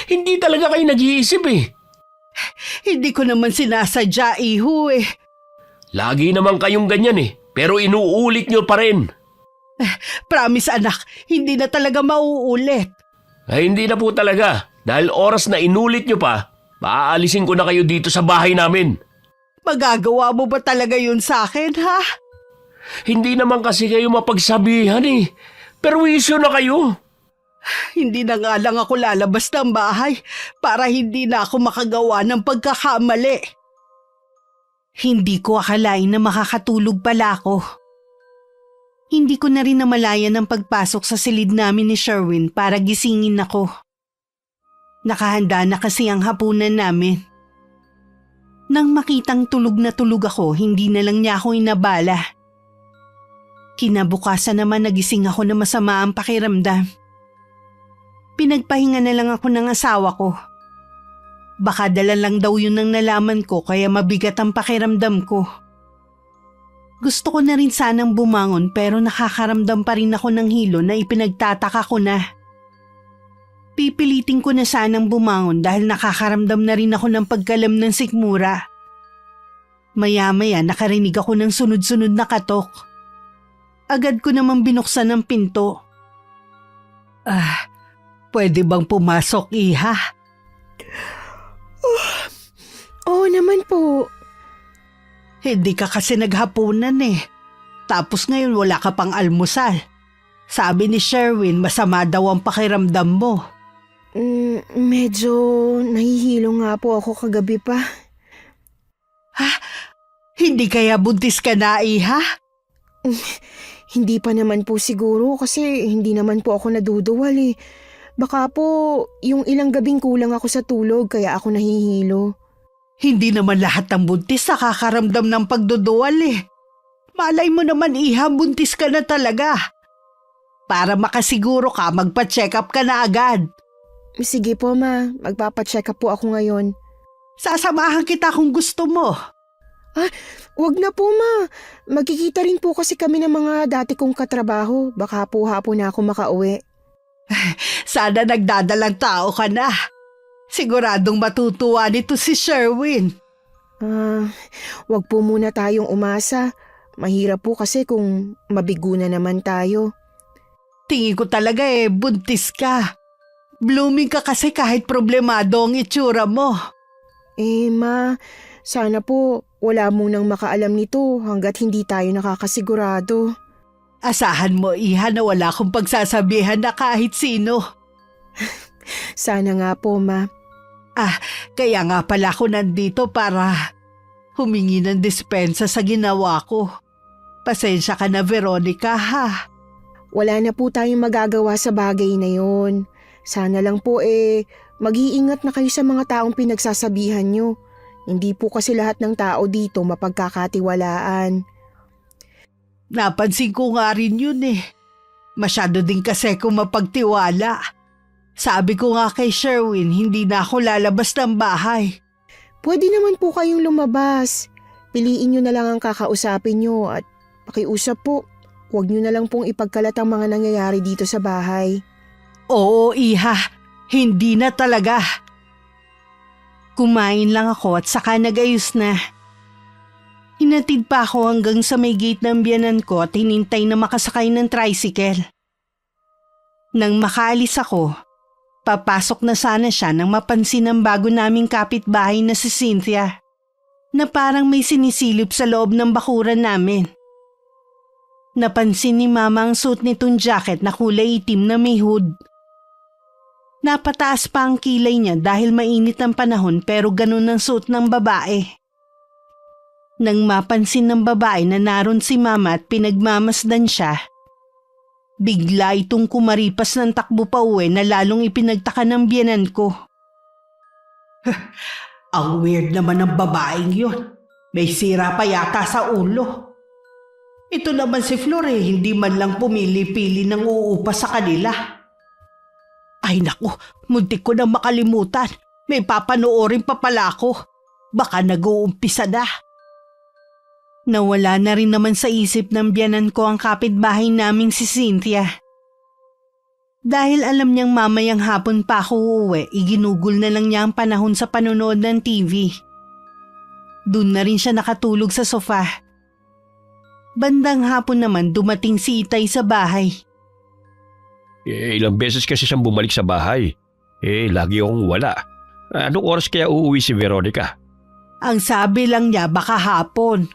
Hindi talaga kayo nag-iisip eh. Hindi ko naman sinasadya, iho eh. Lagi naman kayong ganyan eh, pero inuulit nyo pa rin. Promise anak, hindi na talaga mauulit. Ay hindi na po talaga, dahil oras na inulit nyo pa, maaalisin ko na kayo dito sa bahay namin. Magagawa mo ba talaga yun sa akin, ha? Hindi naman kasi kayo mapagsabihan eh. Perwisyo na kayo. Hindi na nga lang ako lalabas ng bahay para hindi na ako makagawa ng pagkakamali. Hindi ko akalain na makakatulog pala ako. Hindi ko na rin namalayan ang pagpasok sa silid namin ni Sherwin para gisingin ako. Nakahanda na kasi ang hapunan namin. Nang makitang tulog na tulog ako, hindi na lang niya ako inabala. Kinabukasan naman nagising ako na masama ang pakiramdam. Pinagpahinga na lang ako ng asawa ko. Baka dala lang daw yun ang nalaman ko kaya mabigat ang pakiramdam ko. Gusto ko na rin sanang bumangon pero nakakaramdam pa rin ako ng hilo na ipinagtataka ko na. Pipilitin ko na sanang bumangon dahil nakakaramdam na rin ako ng pagkalam ng sikmura. Maya-maya nakarinig ako ng sunod-sunod na katok. Agad ko namang binuksan ang pinto. Pwede bang pumasok, iha? Oo naman po. Hindi ka kasi naghapunan eh. Tapos ngayon wala ka pang almusal. Sabi ni Sherwin masama daw ang pakiramdam mo. Medyo nahihilo nga po ako kagabi pa. Hindi kaya buntis ka na, iha? Hindi pa naman po siguro kasi hindi naman po ako naduduwal eh. Baka po yung ilang gabing kulang ako sa tulog kaya ako nahihilo. Hindi naman lahat ng buntis nakakaramdam ng pagduduwal eh. Malay mo naman, iha, buntis ka na talaga. Para makasiguro ka, magpa-check up ka na agad. Sige po ma, magpapacheck up po ako ngayon. Sasamahan kita kung gusto mo. Wag na po ma, magkikita rin po kasi kami ng mga dati kong katrabaho. Baka po hapon na ako makauwi. Sana nagdadalang tao ka na. Siguradong matutuwa nito si Sherwin. Wag po muna tayong umasa. Mahirap po kasi kung mabigo na naman tayo. Tingin ko talaga buntis ka. Blooming ka kasi kahit problemado ang itsura mo. Ma, sana po wala munang makaalam nito hanggat hindi tayo nakakasigurado. Asahan mo, iha, na wala akong pagsasabihan na kahit sino. Sana nga po, ma. Kaya nga pala ako nandito para humingi ng dispensa sa ginawa ko. Pasensya ka na, Veronica, ha? Wala na po tayong magagawa sa bagay na yon. Sana lang po mag-iingat na kayo sa mga taong pinagsasabihan nyo. Hindi po kasi lahat ng tao dito mapagkakatiwalaan. Napansin ko nga rin yun eh. Masyado din kasi kung mapagtiwala. Sabi ko nga kay Sherwin, hindi na ako lalabas ng bahay. Pwede naman po kayong lumabas. Piliin nyo na lang ang kakausapin nyo at pakiusap po. Huwag nyo na lang pong ipagkalat ang mga nangyayari dito sa bahay. Oo, iha. Hindi na talaga. Kumain lang ako at saka nagayos na. Hinatid pa ako hanggang sa may gate ng biyanan ko at hinintay na makasakay ng tricycle. Nang makaalis ako, papasok na sana siya nang mapansin ang bago naming kapitbahay na si Cynthia, na parang may sinisilip sa loob ng bakuran namin. Napansin ni Mama ang suot nitong jacket na kulay itim na may hood. Napataas pa ang kilay niya dahil mainit ang panahon pero ganun ang suot ng babae. Nang mapansin ng babae na naroon si Mama at pinagmamasdan siya, bigla itong kumaripas ng takbo pa uwi na lalong ipinagtaka ng biyenan ko. Ang weird naman ng babaeng yun. May sira pa yata sa ulo. Ito naman si Flor hindi man lang pumili-pili ng uupa sa kanila. Ay naku, muntik ko na makalimutan. May papanoorin pa pala ako. Baka nag-uumpisa na. Nawala na rin naman sa isip ng biyanan ko ang kapitbahay naming si Cynthia. Dahil alam niyang mamayang hapon pa ako uuwi, iginugol na lang niya ang panahon sa panonood ng TV. Doon na rin siya nakatulog sa sofa. Bandang hapon naman dumating si Itay sa bahay. Ilang beses kasi siyang bumalik sa bahay. Lagi akong wala. Anong oras kaya uuwi si Veronica? Ang sabi lang niya baka hapon.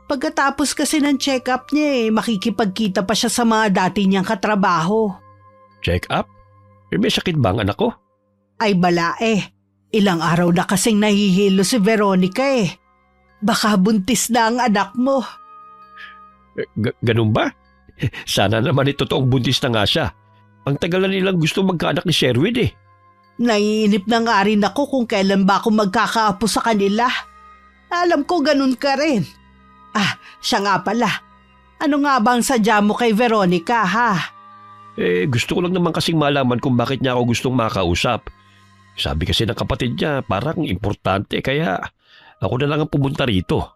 Pagkatapos kasi ng check-up niya makikipagkita pa siya sa mga dati niyang katrabaho. Check up? May sakit ba ang anak ko? Ay bala ilang araw na kasing nahihilo si Veronica Baka buntis na ang anak mo. Ganun ba? Sana naman totoong buntis na nga siya. Ang tagal na nilang gusto magkaanak ni Sherwin Naiinip na nga rin ako kung kailan ba ako magkakaapo sa kanila. Alam ko ganun ka rin. Siya nga pala. Ano nga bang sadya mo kay Veronica ha? Gusto ko lang naman kasing malaman kung bakit niya ako gustong makausap. Sabi kasi ng kapatid niya parang importante kaya ako na lang ang pumunta rito.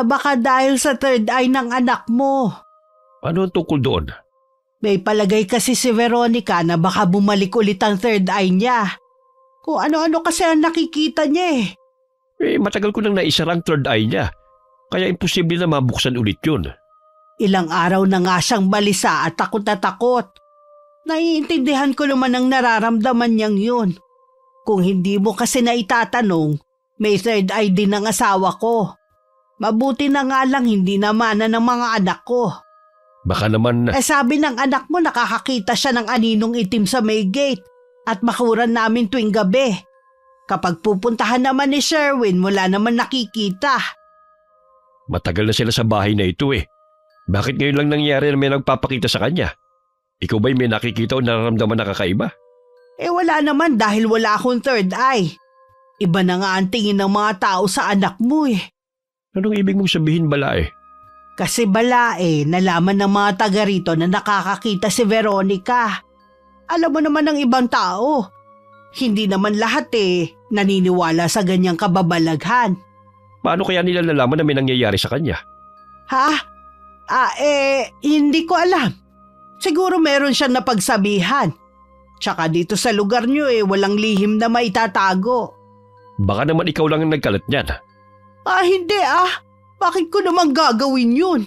Baka dahil sa third eye ng anak mo. Ano ang tungkol doon? May palagay kasi si Veronica na baka bumalik ulit ang third eye niya. Kung ano-ano kasi ang nakikita niya Matagal ko nang naisara ang third eye niya. Kaya imposible na mabuksan ulit yun. Ilang araw na nga siyang balisa at takot na takot. Naiintindihan ko naman ang nararamdaman niyang yun. Kung hindi mo kasi na itatanong, may third eye din ang asawa ko. Mabuti na nga lang hindi namanan ng mga anak ko. Baka naman... sabi ng anak mo nakakakita siya ng aninong itim sa may gate at makuran namin tuwing gabi. Kapag pupuntahan naman ni Sherwin, wala naman nakikita. Matagal na sila sa bahay na ito Bakit ngayon lang nangyari na may nagpapakita sa kanya? Ikaw ba'y may nakikita o nararamdaman na kakaiba? Wala naman dahil wala akong third eye. Iba na nga ang tingin ng mga tao sa anak mo Anong ibig mong sabihin bala Kasi bala nalaman ng mga taga rito na nakakakita si Veronica. Alam mo naman ng ibang tao. Hindi naman lahat naniniwala sa ganyang kababalaghan. Paano kaya nila nalaman na may nangyayari sa kanya? Ha? Hindi ko alam. Siguro meron siyang napagsabihan. Tsaka dito sa lugar niyo walang lihim na maitatago. Baka naman ikaw lang ang nagkalat niyan. Hindi Bakit ko naman gagawin yun?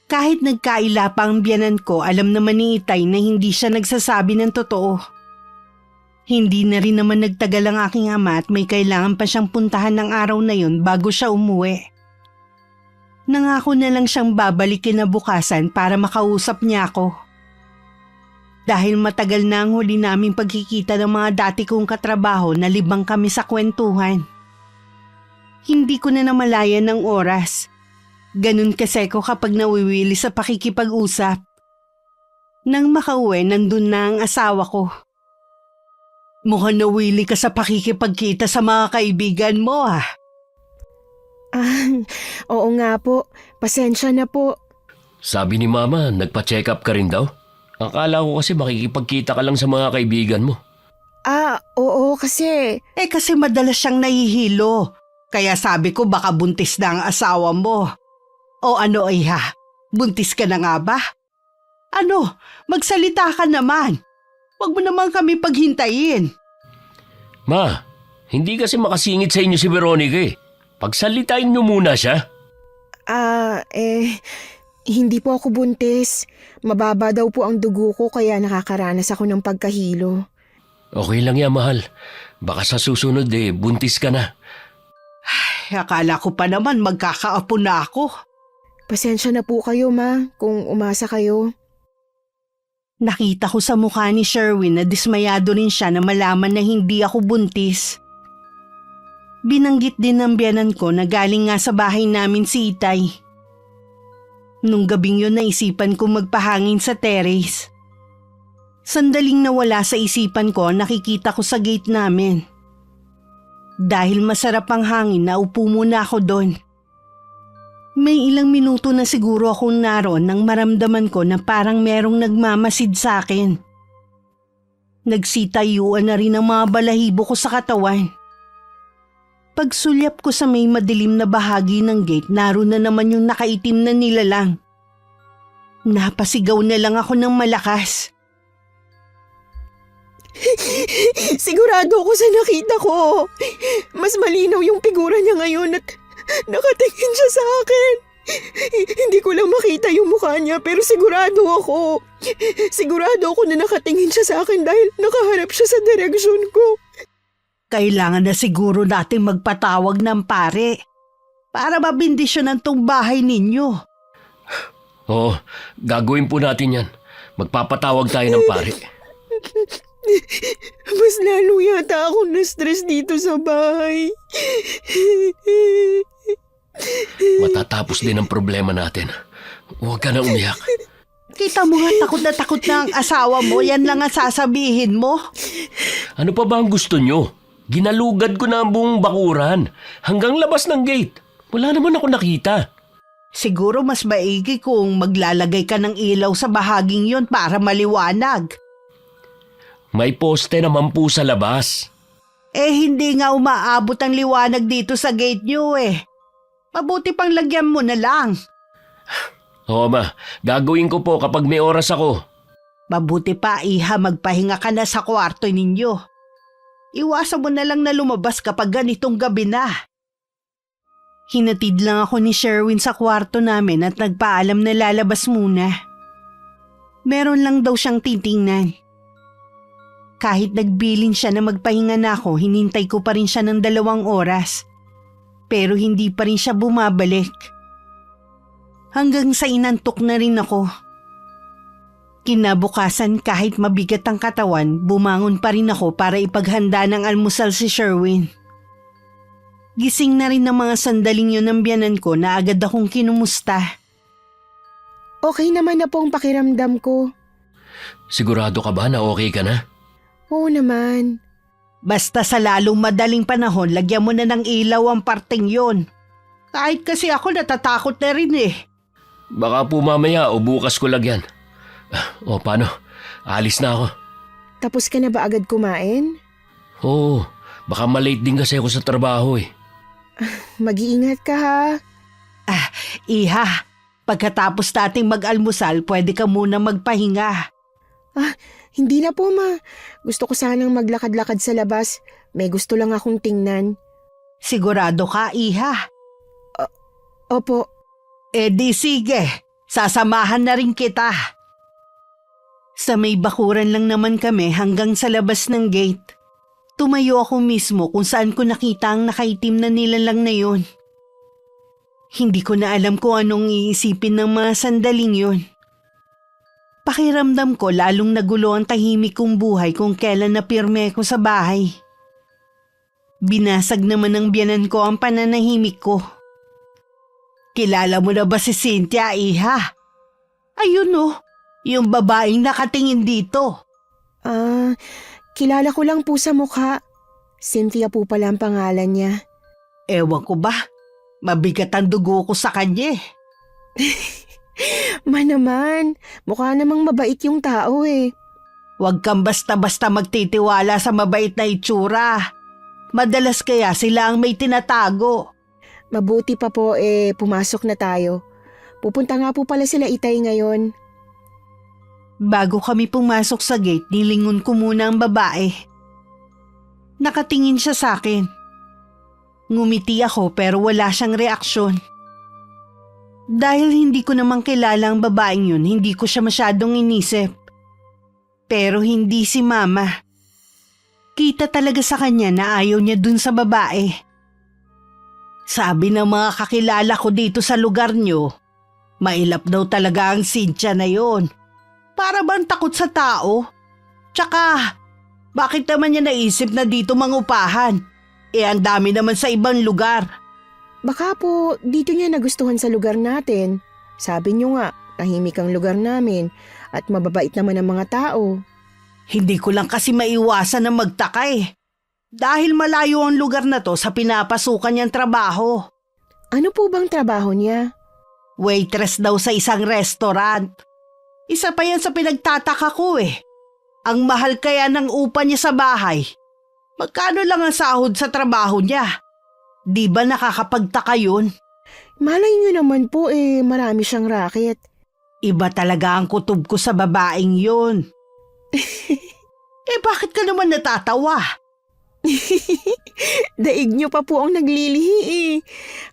Kahit nagkaila pa ang biyanan ko, alam naman ni Itay na hindi siya nagsasabi ng totoo. Hindi na rin naman nagtagal ang aking ama at may kailangan pa siyang puntahan ng araw na yun bago siya umuwi. Nangako na lang siyang babalik kinabukasan para makausap niya ako. Dahil matagal na ang huli naming pagkikita ng mga dati kong katrabaho na libang kami sa kwentuhan. Hindi ko na namalayan ng oras. Ganun kasi ko kapag nawiwili sa pakikipag-usap. Nang makauwi, nandun na ang asawa ko. Mukhang nawili ka sa pakikipagkita sa mga kaibigan mo Oo nga po. Pasensya na po. Sabi ni Mama, nagpa-check up ka rin daw? Akala ko kasi makikipagkita ka lang sa mga kaibigan mo. Oo kasi... Kasi madalas siyang nahihilo. Kaya sabi ko baka buntis na ang asawa mo. O ano buntis ka na nga ba? Magsalita ka naman. Huwag mo naman kami paghintayin. Ma, hindi kasi makasingit sa inyo si Veronica Pagsalitain niyo muna siya. Hindi po ako buntis. Mababa daw po ang dugo ko kaya nakakaranas ako ng pagkahilo. Okay lang yan, mahal. Baka sa susunod buntis ka na. Akala ko pa naman magkakaapo na ako. Pasensya na po kayo, Ma, kung umasa kayo. Nakita ko sa mukha ni Sherwin na dismayado rin siya na malaman na hindi ako buntis. Binanggit din ng biyanan ko na galing nga sa bahay namin si Itay. Nung gabing yun naisipan ko magpahangin sa terrace. Sandaling nawala sa isipan ko nakikita ko sa gate namin. Dahil masarap ang hangin, naupo muna ako doon. May ilang minuto na siguro akong naroon nang maramdaman ko na parang merong nagmamasid sa akin. Nagsitayuan na rin ang mga balahibo ko sa katawan. Pagsulyap ko sa may madilim na bahagi ng gate, naroon na naman yung nakaitim na nilalang. Napasigaw na lang ako ng malakas. Sigurado ako sa nakita ko. Mas malinaw yung figura niya ngayon at nakatingin siya sa akin. Hindi ko lang makita yung mukha niya pero sigurado ako. Sigurado ako na nakatingin siya sa akin dahil nakaharap siya sa direksyon ko. Kailangan na siguro natin magpatawag ng pare para mabindisyonan tong bahay ninyo. Oo, gagawin po natin yan. Magpapatawag tayo ng pare. Mas lalo yata akong na-stress dito sa bahay. Matatapos din ang problema natin. Huwag ka na umiyak. Kita mo nga takot na ang asawa mo, yan lang ang sasabihin mo. Ano pa ba ang gusto nyo? Ginalugad ko na ang buong bakuran. Hanggang labas ng gate. Wala naman ako nakita. Siguro mas maigi kung maglalagay ka ng ilaw sa bahaging yon para maliwanag. May poste naman po sa labas. Hindi nga umaabot ang liwanag dito sa gate nyo eh. Mabuti pang lagyan mo na lang. Oo ma, gagawin ko po kapag may oras ako. Mabuti pa iha, magpahinga ka na sa kwarto ninyo. Iwasan mo na lang na lumabas kapag ganitong gabi na. Hinatid lang ako ni Sherwin sa kwarto namin at nagpaalam na lalabas muna. Meron lang daw siyang titingnan. Kahit nagbilin siya na magpahinga na ako, hinintay ko pa rin siya ng 2 oras. Pero hindi pa rin siya bumabalik. Hanggang sa inantok na rin ako. Kinabukasan kahit mabigat ang katawan, bumangon pa rin ako para ipaghanda ng almusal si Sherwin. Gising na rin ng mga sandaling yun ng biyanan ko na agad akong kinumusta. Okay naman na po ang pakiramdam ko. Sigurado ka ba na okay ka na? Oo naman. Basta sa lalong madaling panahon, lagyan mo na ng ilaw ang parteng yon. Kahit kasi ako natatakot na rin eh. Baka po mamaya o bukas ko lagyan. O paano? Alis na ako. Tapos ka na ba agad kumain? Oo, baka malate din kasi ako sa trabaho eh. Mag-iingat ka ha. Iha, pagkatapos nating mag-almusal, pwede ka muna magpahinga. Hindi na po ma. Gusto ko sanang maglakad-lakad sa labas. May gusto lang akong tingnan. Sigurado ka, Iha? Opo. Di sige, sasamahan na rin kita. Sa may bakuran lang naman kami hanggang sa labas ng gate. Tumayo ako mismo kung saan ko nakita ang nakaitim na nilalang na yun. Hindi ko na alam kung anong iisipin ng mga sandaling yun. Pakiramdam ko lalong nagulo ang tahimik kong buhay kung kailan napirme ko sa bahay. Binasag naman ng biyanan ko ang pananahimik ko. Kilala mo na ba si Cynthia, Iha? Ayun oh, yung babaeng nakatingin dito. Kilala ko lang po sa mukha. Cynthia po pala ang pangalan niya. Ewan ko ba, mabigat ang dugo ko sa kanya eh. Naman, mukha namang mabait yung tao eh. Huwag kang basta-basta magtitiwala sa mabait na itsura. Madalas kaya sila ang may tinatago. Mabuti pa po pumasok na tayo. Pupunta nga po pala sila Itay ngayon. Bago kami pumasok sa gate, nilingon ko muna ang babae. Nakatingin siya sa akin. Ngumiti ako pero wala siyang reaksyon. Dahil hindi ko naman kilala ang babaeng yun, hindi ko siya masyadong inisip. Pero hindi si Mama. Kita talaga sa kanya na ayaw niya dun sa babae. Sabi ng mga kakilala ko dito sa lugar niyo, Mailap daw talaga ang Cynthia na yon. Para bang takot sa tao? Tsaka, bakit naman niya naisip na dito mangupahan? Ang dami naman sa ibang lugar. Baka po dito niya nagustuhan sa lugar natin. Sabi niyo nga, tahimik ang lugar namin at mababait naman ang mga tao. Hindi ko lang kasi maiwasan na magtaka Dahil malayo ang lugar na to sa pinapasukan niyang trabaho. Ano po bang trabaho niya? Waitress daw sa isang restaurant. Isa pa yan sa pinagtataka ko Ang mahal kaya ng upa niya sa bahay. Magkano lang ang sahod sa trabaho niya? Di ba nakakapagtaka yun? Malay niyo naman po marami siyang racket. Iba talaga ang kutob ko sa babaeng yun. Bakit ka naman natatawa? Daig niyo pa po ang naglilihi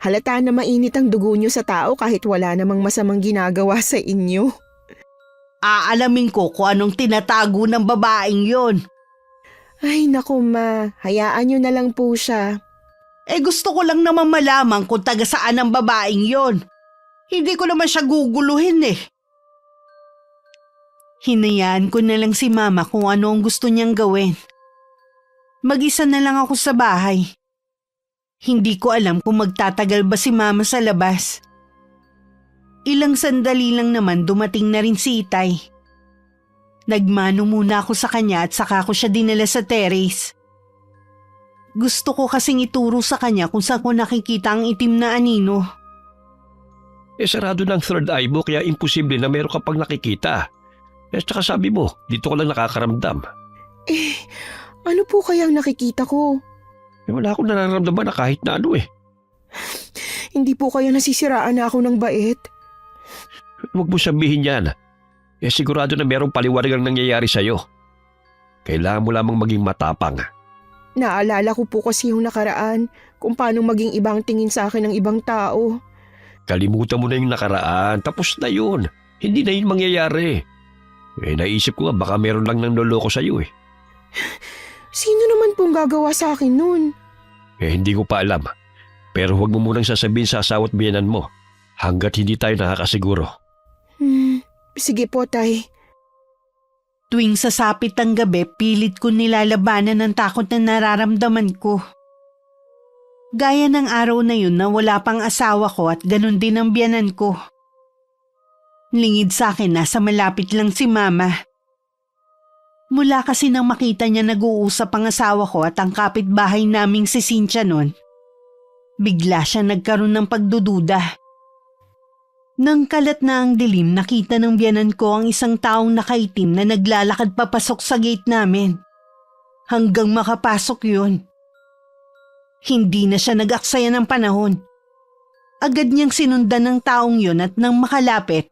Halata na mainit ang dugo niyo sa tao kahit wala namang masamang ginagawa sa inyo. Aalamin ko kung anong tinatago ng babaeng yon. Ay naku ma, hayaan niyo na lang po siya. Gusto ko lang naman malaman kung taga saan ang babaeng yon. Hindi ko naman siya guguluhin Hinayaan ko na lang si Mama kung ano ang gusto niyang gawin. Mag-isa na lang ako sa bahay. Hindi ko alam kung magtatagal ba si Mama sa labas. Ilang sandali lang naman dumating na rin si Itay. Nagmano muna ako sa kanya at saka ko siya dinala sa terrace. Gusto ko kasing ituro sa kanya kung saan ko nakikita ang itim na anino. Sarado ng third eye mo kaya imposible na meron ka pang nakikita. Tsaka sabi mo, dito ka lang nakakaramdam. Ano po kayang nakikita ko? Wala akong nararamdaman na kahit na ano Hindi po kaya nasisiraan na ako ng bait? Huwag mo sabihin yan. Sigurado na merong paliwanag ang nangyayari sa'yo. Kailangan mo lamang maging matapang. Naalala ko po kasi yung nakaraan kung paano maging ibang tingin sa akin ng ibang tao. Kalimutan mo na yung nakaraan. Tapos na yun. Hindi na yun mangyayari. Naisip ko nga baka meron lang nang loloko sa'yo Sino naman pong gagawa sa akin nun? Hindi ko pa alam. Pero huwag mo munang sasabihin sa asawa at biyenan mo hanggat hindi tayo nakakasiguro. Sige po, Tay. Tuwing sasapit ang gabi, pilit ko nilalabanan ng takot na nararamdaman ko. Gaya ng araw na yun na wala pang asawa ko at ganun din ang biyenan ko. Lingid sa akin nasa malapit lang si Mama. Mula kasi nang makita niya nag-uusap ang asawa ko at ang kapitbahay naming si Cynthia noon, bigla siya nagkaroon ng pagdududa. Nang kalat na ang dilim, nakita ng biyanan ko ang isang taong nakaitim na naglalakad papasok sa gate namin. Hanggang makapasok yun. Hindi na siya nag-aksaya ng panahon. Agad niyang sinundan ng taong yun at nang makalapit,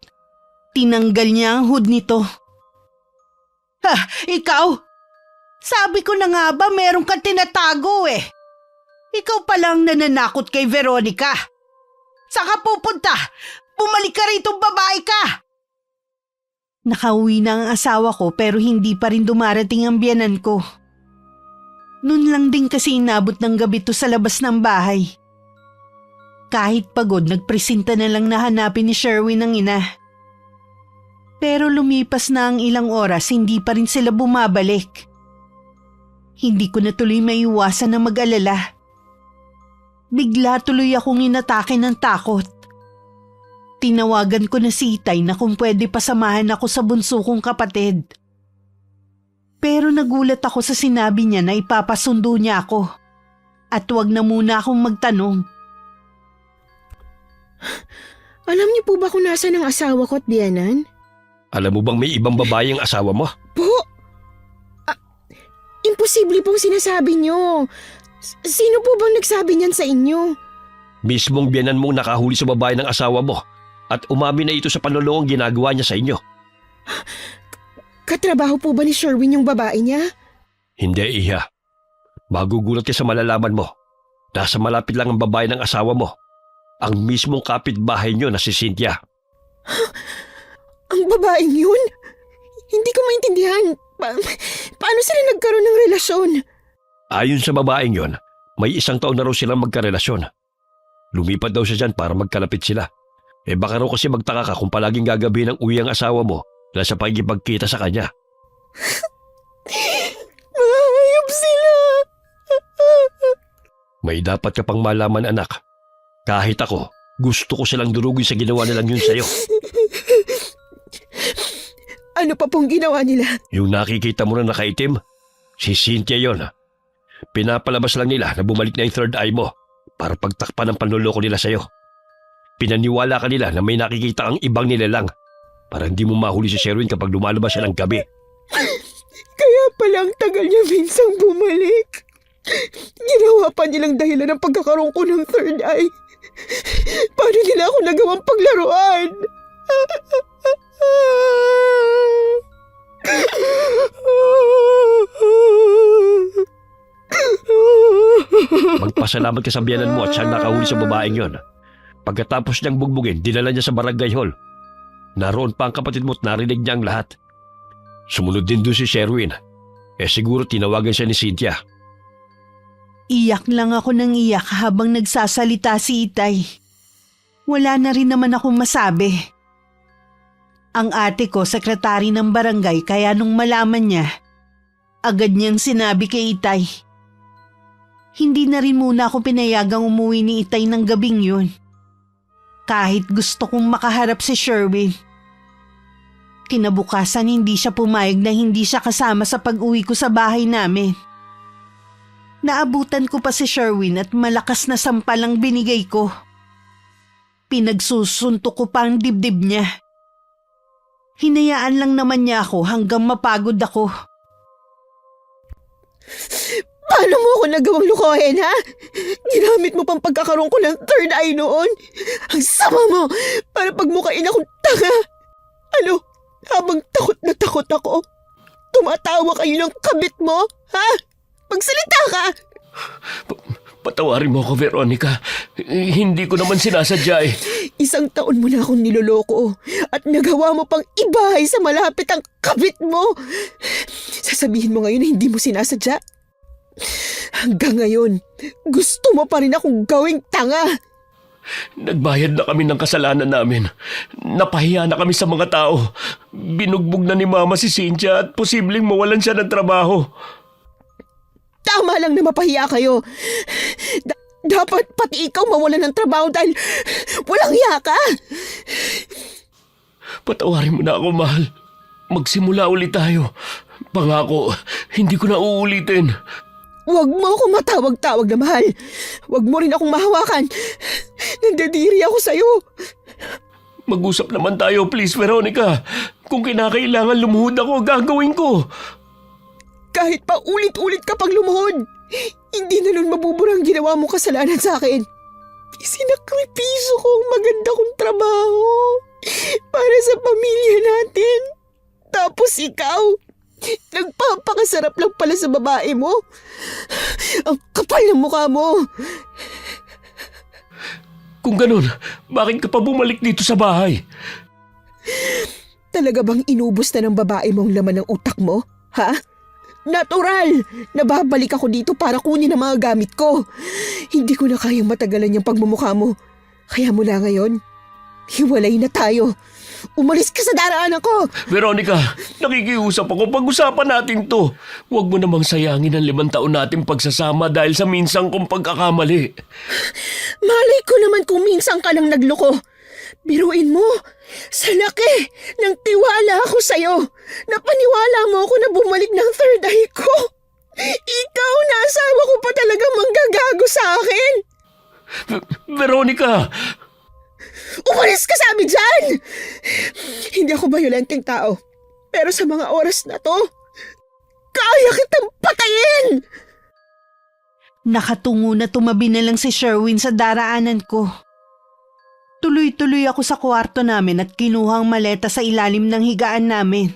tinanggal niya ang hood nito. Ha! Ikaw? Sabi ko na nga ba meron kang tinatago Ikaw palang nananakot kay Veronica. Saan ka pupunta? Bumalik ka rito, babae ka! Nakauwi na ang asawa ko pero hindi pa rin dumarating ang biyanan ko. Noon lang din kasi inabot ng gabi to sa labas ng bahay. Kahit pagod, nagpresenta na lang na hanapin ni Sherwin ang ina. Pero lumipas na ang ilang oras, hindi pa rin sila bumabalik. Hindi ko na tuloy maiwasan na mag-alala. Bigla tuloy akong inatake ng takot. Tinawagan ko na si Itay na kung pwede pasamahan ako sa bunso kong kapatid. Pero nagulat ako sa sinabi niya na ipapasundo niya ako. At wag na muna akong magtanong. Alam niyo po ba kung nasaan ang asawa ko at biyanan? Alam mo bang may ibang babae ang asawa mo? Po? Imposible pong sinasabi niyo. Sino po bang nagsabi niyan sa inyo? Mismong biyanan mong nakahuli sa babae ng asawa mo at umamin na ito sa panlolokong ginagawa niya sa inyo. Katrabaho po ba ni Sherwin yung babae niya? Hindi, Iha. Magugulat ka sa malalaman mo. Nasa malapit lang ang babae ng asawa mo. Ang mismong kapitbahay niyo na si Cynthia. Ang babaeng yun? Hindi ko maintindihan. Paano sila nagkaroon ng relasyon? Ayon sa babaeng yon, may 1 taon na raw silang magkarelasyon. Lumipat daw siya dyan para magkalapit sila. Baka raw kasi magtaka ka kung palaging gagabi ng uwi ang asawa mo dahil sa pagkipagkita sa kanya. Mahayop sila! May dapat ka pang malaman, anak. Kahit ako, gusto ko silang durugin sa ginawa nilang yun sa'yo. Ano pa pong ginawa nila? Yung nakikita mo na nakaitim, si Cynthia yon. Pinapalabas lang nila na bumalik na yung third eye mo para pagtakpan ng panloloko nila sa'yo. Pinaniwala ka nila na may nakikita ang ibang nilalang para hindi mo mahuli si Sherwin kapag lumalabas siya ng gabi. Kaya pala ang tagal niya minsang bumalik. Ginawa pa nilang dahilan ng pagkakaroon ko ng third eye. Paano nila ako nagawang paglaruan? Magpasalamat ka sa biyanan mo at siya nakahuli sa babaeng yon. Pagkatapos niyang bugbugin, dinala niya sa barangay hall. Naroon pa ang kapatid mo at narinig niya ang lahat. Sumunod din doon si Sherwin. Siguro tinawagan siya ni Cynthia. Iyak lang ako ng iyak habang nagsasalita si Itay. Wala na rin naman akong masabi. Ang ate ko, sekretary ng barangay, kaya nung malaman niya, agad niyang sinabi kay Itay. Hindi na rin muna ako pinayagang umuwi ni Itay ng gabing yun. Kahit gusto kong makaharap si Sherwin. Kinabukasan hindi siya pumayag na hindi siya kasama sa pag-uwi ko sa bahay namin. Naabutan ko pa si Sherwin at malakas na sampal ang binigay ko. Pinagsusuntok ko pa ang dibdib niya. Hinayaan lang naman niya ako hanggang mapagod ako. Paano mo ako nagawang lukohin, ha? Ginamit mo pang pagkakaroon ko ng third eye noon. Ang sama mo! Para pagmukain akong tanga! Ano? Habang takot na takot ako, tumatawa kayo ng kabit mo, ha? Magsalita ka! Patawarin mo ako, Veronica. Hindi ko naman sinasadya eh. 1 taon mo na akong niloloko at nagawa mo pang ibahay sa malapit ang kabit mo. Sasabihin mo ngayon na hindi mo sinasadya? Hanggang ngayon, gusto mo pa rin akong gawing tanga. Nagbayad na kami ng kasalanan namin. Napahiya na kami sa mga tao. Binugbog na ni Mama si Cynthia at posibleng mawalan siya ng trabaho. Tama lang na mapahiya kayo. Dapat pati ikaw mawalan ng trabaho dahil walang hiya ka. Patawarin mo na ako, mahal. Magsimula ulit tayo. Pangako, hindi ko na uulitin. Huwag mo akong matawag-tawag na mahal. Huwag mo rin akong mahawakan. Nandadiri ako sa'yo. Mag-usap naman tayo, please, Veronica. Kung kinakailangan lumuhod ako, gagawin ko. Kahit pa ulit-ulit ka pang lumuhod, hindi na nun mabubura ang ginawa mong kasalanan sa akin. Isinakripiso ko ang maganda kong trabaho para sa pamilya natin. Tapos ikaw, nagpapakasarap lang pala sa babae mo. Ang kapal ng mukha mo. Kung ganun, bakit ka pa bumalik dito sa bahay? Talaga bang inubos na ng babae mong laman ng utak mo? Ha? Natural! Nababalik ako dito para kunin ang mga gamit ko. Hindi ko na kayang matagalan yung pagmumukha mo. Kaya mula ngayon, hiwalay na tayo. Umalis ka sa daraanan ko! Veronica, nakikiusap ako. Pag-usapan natin to. Huwag mo namang sayangin ang 5 taon nating pagsasama dahil sa minsang kong pagkakamali. Malay ko naman kung minsan ka lang nagloko. Biruin mo, sa laki ng tiwala ako sa'yo. Napaniwala mo ako na bumalik ng third eye ko. Ikaw na asawa ko pa talaga manggagago sa akin. Veronica! Umalis ka sa amin dyan! Hindi ako bayolenteng tao. Pero sa mga oras na to, kaya kitang patayin! Nakatungo na tumabi na lang si Sherwin sa daraanan ko. Tuloy-tuloy ako sa kwarto namin at kinuha ang maleta sa ilalim ng higaan namin.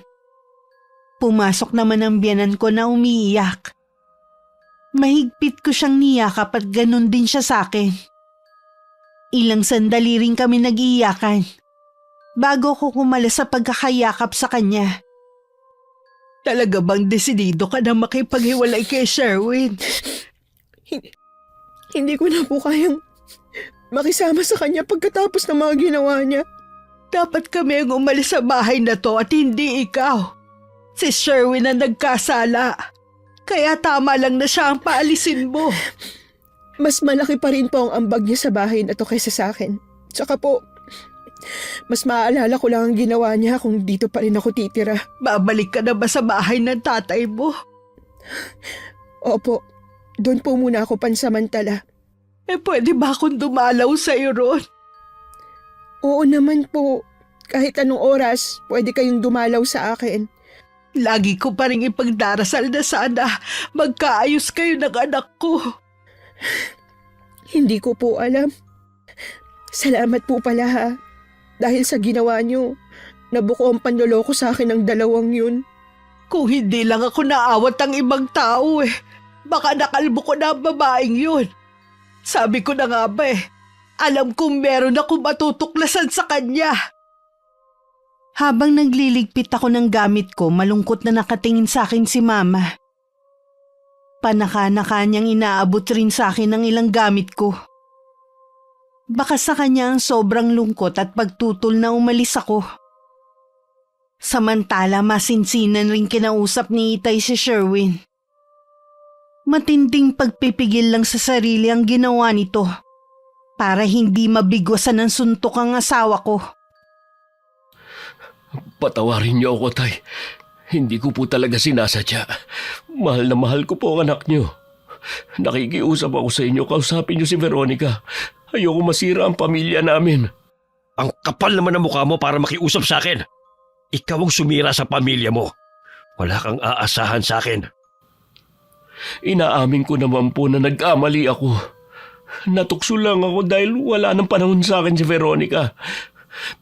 Pumasok naman ang biyanan ko na umiiyak. Mahigpit ko siyang niyakap at ganun din siya sa akin. Ilang sandali rin kami nag-iiyakan bago ko kumalas sa pagkakayakap sa kanya. Talaga bang desidido ka na makipaghiwalay kay Sherwin? Hindi ko na po kayang makisama sa kanya pagkatapos ng mga ginawa niya. Dapat kami ang umalis sa bahay na to at hindi ikaw. Si Sherwin ang nagkasala. Kaya tama lang na siya ang paalisin mo. Mas malaki pa rin po ang ambag niya sa bahay na to kaysa sa akin. Tsaka po, mas maaalala ko lang ang ginawa niya kung dito pa rin ako titira. Babalik ka na ba sa bahay ng tatay mo? Opo, doon po muna ako pansamantala. Pwede ba akong dumalaw sa iyo ron? Oo naman po, kahit anong oras, pwede kayong dumalaw sa akin. Lagi ko pa rin ipagdarasal na sana magkaayos kayo ng anak ko. Hindi ko po alam. Salamat po pala ha. Dahil sa ginawa niyo, nabuko ang panloloko sa akin ng dalawang yun. Kung hindi lang ako naawat ang ibang tao baka nakalbo ko na ang babaeng yun. Sabi ko na nga ba alam kong meron akong matutuklasan sa kanya. Habang nagliligpit ako ng gamit ko, malungkot na nakatingin sa akin si Mama. Panaka-naka niyang inaabot rin sa akin ng ilang gamit ko. Baka sa kanya ang sobrang lungkot at pagtutol na umalis ako. Samantala masinsinan rin kinausap ni Itay si Sherwin. Matinding pagpipigil lang sa sarili ang ginawa nito para hindi mabigwasan ng suntok ang asawa ko. Patawarin niyo ako, Tay. Hindi ko po talaga sinasadya. Mahal na mahal ko po ang anak niyo. Nakikiusap ako sa inyo, kausapin niyo si Veronica. Ayoko masira ang pamilya namin. Ang kapal naman ng mukha mo para makiusap sa akin. Ikaw ang sumira sa pamilya mo. Wala kang aasahan sa akin. Inaamin ko naman po na nagkamali ako. Natukso lang ako dahil wala nang panahon sa akin si Veronica.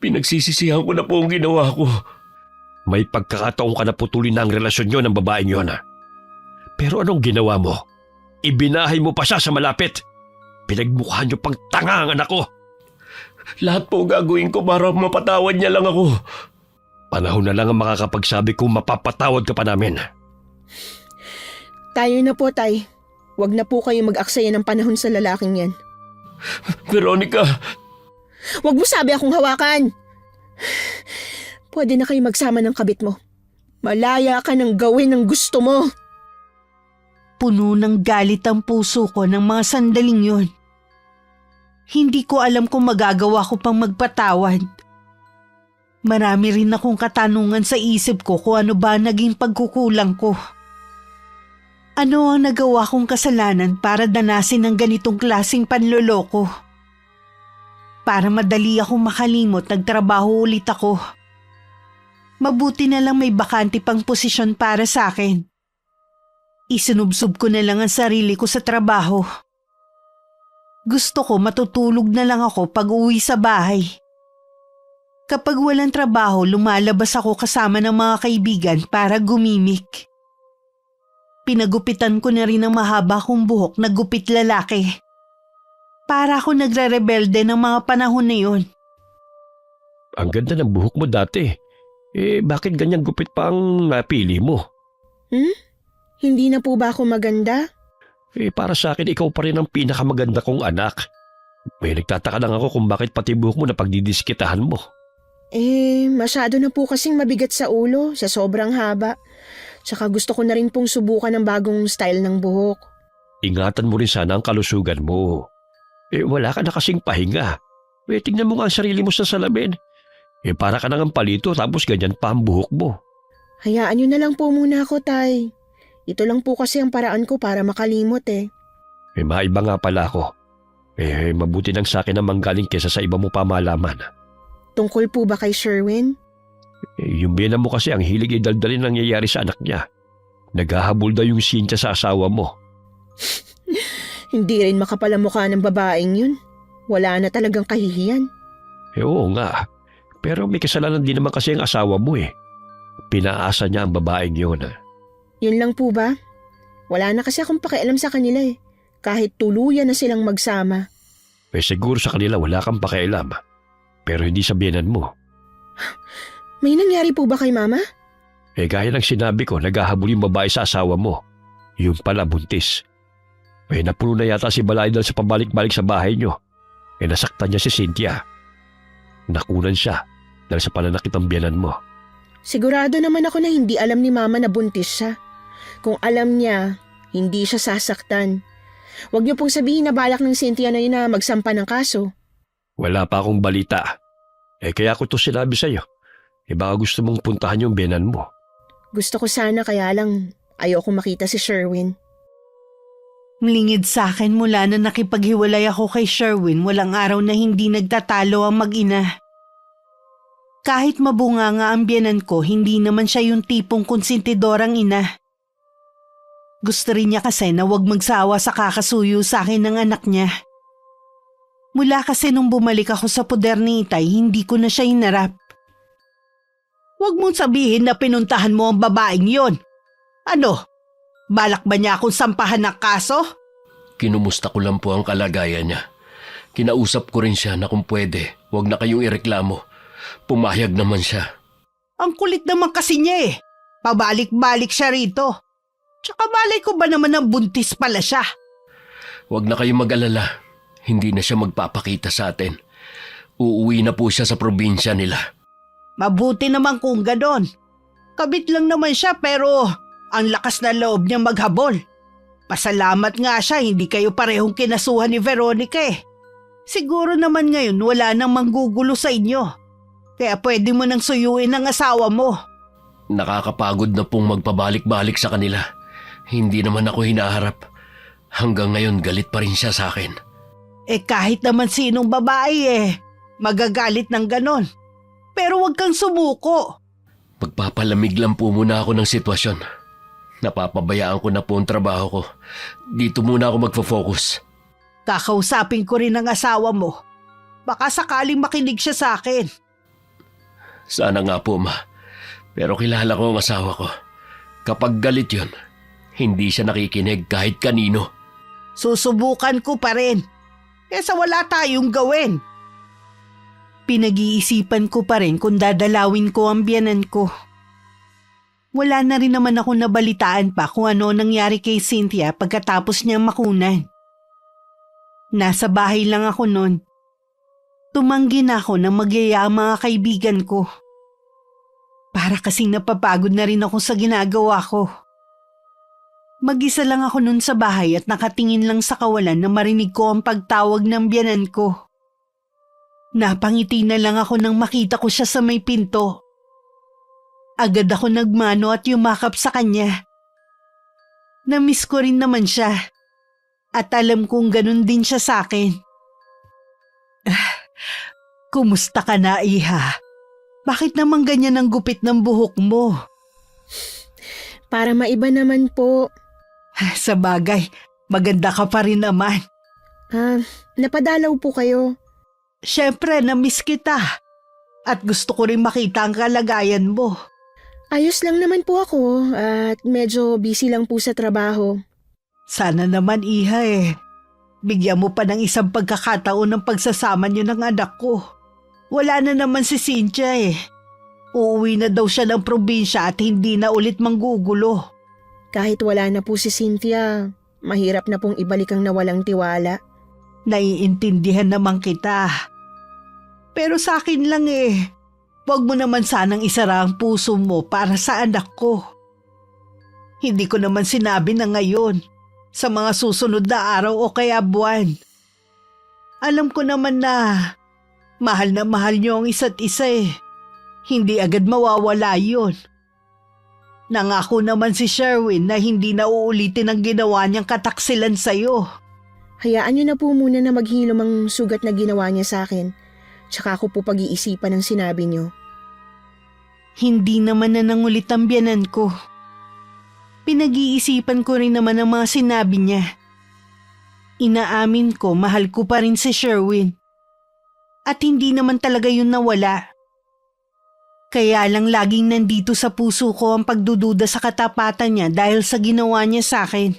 Pinagsisisihan ko na po ang ginawa ko. May pagkakataon ka na putulin na ang relasyon nyo ng babaeng yun. Pero anong ginawa mo? Ibinahay mo pa siya sa malapit. Pinagmukhaan nyo pang tanga ang anak ko. Lahat po gagawin ko para mapatawad niya lang ako. Panahon na lang ang makakapagsabi kung mapapatawad ka pa namin. Tayo na po, Tay. Huwag na po kayo mag-aksaya ng panahon sa lalaking yan. Veronica! Huwag mo sabi akong hawakan! Pwede na kayo magsama ng kabit mo. Malaya ka ng gawin ang gusto mo. Puno ng galit ang puso ko ng mga sandaling yon. Hindi ko alam kung magagawa ko pang magpatawad. Marami rin akong katanungan sa isip ko kung ano ba naging pagkukulang ko. Ano ang nagawa kong kasalanan para danasin ng ganitong klaseng panloloko? Para madali akong makalimot, nagtrabaho ulit ako. Mabuti na lang may bakante pang posisyon para sa akin. Isinubsob ko na lang ang sarili ko sa trabaho. Gusto ko matutulog na lang ako pag uwi sa bahay. Kapag walang trabaho, lumalabas ako kasama ng mga kaibigan para gumimik. Pinagupitan ko na rin ang mahaba kong buhok na gupit lalaki. Para ako nagre-rebelde ng mga panahon na yun. Ang ganda ng buhok mo dati. Bakit ganyang gupit pa ang napili mo? Hindi na po ba ako maganda? Para sa akin, ikaw pa rin ang pinakamaganda kong anak. Nagtataka lang ako kung bakit pati buhok mo na pagdidiskitahan mo. Masyado na po kasing mabigat sa ulo sa sobrang haba. Tsaka gusto ko na rin pong subukan ng bagong style ng buhok. Ingatan mo rin sana ang kalusugan mo. Wala ka na kasing pahinga. Tingnan mo nga ang sarili mo sa salamin. Para ka nang palito tapos ganyan pa ang buhok mo. Hayaan nyo na lang po muna ako, Tay. Ito lang po kasi ang paraan ko para makalimot Maiba nga pala ako. Mabuti nang sa akin na manggaling kesa sa iba mo pa malaman. Tungkol po ba kay Sherwin? Yung bina mo kasi ang hilig idaldalin nangyayari sa anak niya. Naghahabol daw yung Cynthia sa asawa mo. Hindi rin makapal ang mukha ng babaeng yun. Wala na talagang kahihiyan. Oo nga. Pero may kasalanan din naman kasi ang asawa mo Pinaasa niya ang babaeng yun. Yun lang po ba? Wala na kasi akong pakialam sa kanila Kahit tuluyan na silang magsama. Siguro sa kanila wala kang pakialam. Pero hindi sa biyenan mo. May nangyari po ba kay Mama? Gaya ng sinabi ko, naghahabol yung babae sa asawa mo. Yung pala buntis. Napuno na yata si Balay dahil sa pabalik-balik sa bahay nyo. nasaktan niya si Cynthia. Nakunan siya dahil sa pananakit ng biyanan mo. Sigurado naman ako na hindi alam ni Mama na buntis siya. Kung alam niya, hindi siya sasaktan. Huwag niyo pong sabihin na balak ng Cynthia na yun na magsampa ng kaso. Wala pa akong balita. Kaya ko to sinabi sa'yo. Baka gusto mong puntahan yung biyanan mo. Gusto ko sana kaya lang ayoko makita si Sherwin. Mlingid sa akin mula na nakipaghiwalay ako kay Sherwin, walang araw na hindi nagtatalo ang mag-ina. Kahit mabunga nga ang biyanan ko, hindi naman siya yung tipong konsentidorang ina. Gusto rin niya kasi na wag magsawa sa kakasuyo sa akin ng anak niya. Mula kasi nung bumalik ako sa poder ni Itay, hindi ko na siya hinarap. Huwag mong sabihin na pinuntahan mo ang babaeng yon. Ano? Balak ba niya akong sampahan ng kaso? Kinumusta ko lang po ang kalagayan niya. Kinausap ko rin siya na kung pwede, huwag na kayong ireklamo. Pumayag naman siya. Ang kulit naman kasi niya eh. Pabalik-balik siya rito. Tsaka balay ko ba naman ang buntis pala siya? Huwag na kayong mag-alala. Hindi na siya magpapakita sa atin. Uuwi na po siya sa probinsya nila. Mabuti naman kung ganon. Kabit lang naman siya pero ang lakas na loob niya maghabol. Pasalamat nga siya hindi kayo parehong kinasuhan ni Veronica eh. Siguro naman ngayon wala nang manggugulo sa inyo. Kaya pwede mo nang suyuin ang asawa mo. Nakakapagod na pong magpabalik-balik sa kanila. Hindi naman ako hinaharap. Hanggang ngayon galit pa rin siya sa akin. Kahit naman sinong babae magagalit ng ganon. Pero huwag kang sumuko. Pagpapalamig lang po muna ako ng sitwasyon. Napapabayaan ko na po ang trabaho ko. Dito muna ako magfo-focus. Kakausapin ko rin ang asawa mo. Baka sakaling makinig siya sa akin. Sana nga po, ma. Pero kilala ko ang asawa ko. Kapag galit yon, hindi siya nakikinig kahit kanino. Susubukan ko pa rin. Kesa wala tayong gawin. Pinag-iisipan ko pa rin kung dadalawin ko ang biyanan ko. Wala na rin naman ako nabalitaan pa kung ano nangyari kay Cynthia pagkatapos niya makunan. Nasa bahay lang ako noon. Tumanggi na ako na magyaya ang mga kaibigan ko. Para kasing napapagod na rin ako sa ginagawa ko. Mag-isa lang ako noon sa bahay at nakatingin lang sa kawalan na marinig ko ang pagtawag ng biyanan ko. Napangiti na lang ako nang makita ko siya sa may pinto. Agad ako nagmano at yumakap sa kanya. Namiss ko rin naman siya. At alam kong ganun din siya sa akin. Kumusta ka na, Iha? Bakit naman ganyan ang gupit ng buhok mo? Para maiba naman po. Sa bagay, maganda ka pa rin naman. Napadalaw po kayo. Siyempre, namiss kita. At gusto ko rin makita ang kalagayan mo. Ayos lang naman po ako at medyo busy lang po sa trabaho. Sana naman, Iha Bigyan mo pa ng isang pagkakataon ng pagsasama niyo ng anak ko. Wala na naman si Cynthia Uuwi na daw siya ng probinsya at hindi na ulit manggugulo. Kahit wala na po si Cynthia, mahirap na pong ibalik ang nawalang tiwala. Naiintindihan naman kita. Pero sa akin lang Huwag mo naman sanang isara ang puso mo para sa anak ko. Hindi ko naman sinabi na ngayon, sa mga susunod na araw o kaya buwan. Alam ko naman na mahal niyo ang isa't isa Hindi agad mawawala yun. Nangako naman si Sherwin na hindi na uulitin ang ginawa niyang kataksilan sa'yo. Hayaan niyo na po muna na maghilom ang sugat na ginawa niya sa akin. Tsaka ako po pag-iisipan ang sinabi niyo. Hindi naman na nangulit ang biyanan ko. Pinag-iisipan ko rin naman ang mga sinabi niya. Inaamin ko mahal ko pa rin si Sherwin. At hindi naman talaga yun nawala. Kaya lang laging nandito sa puso ko ang pagdududa sa katapatan niya dahil sa ginawa niya sa akin.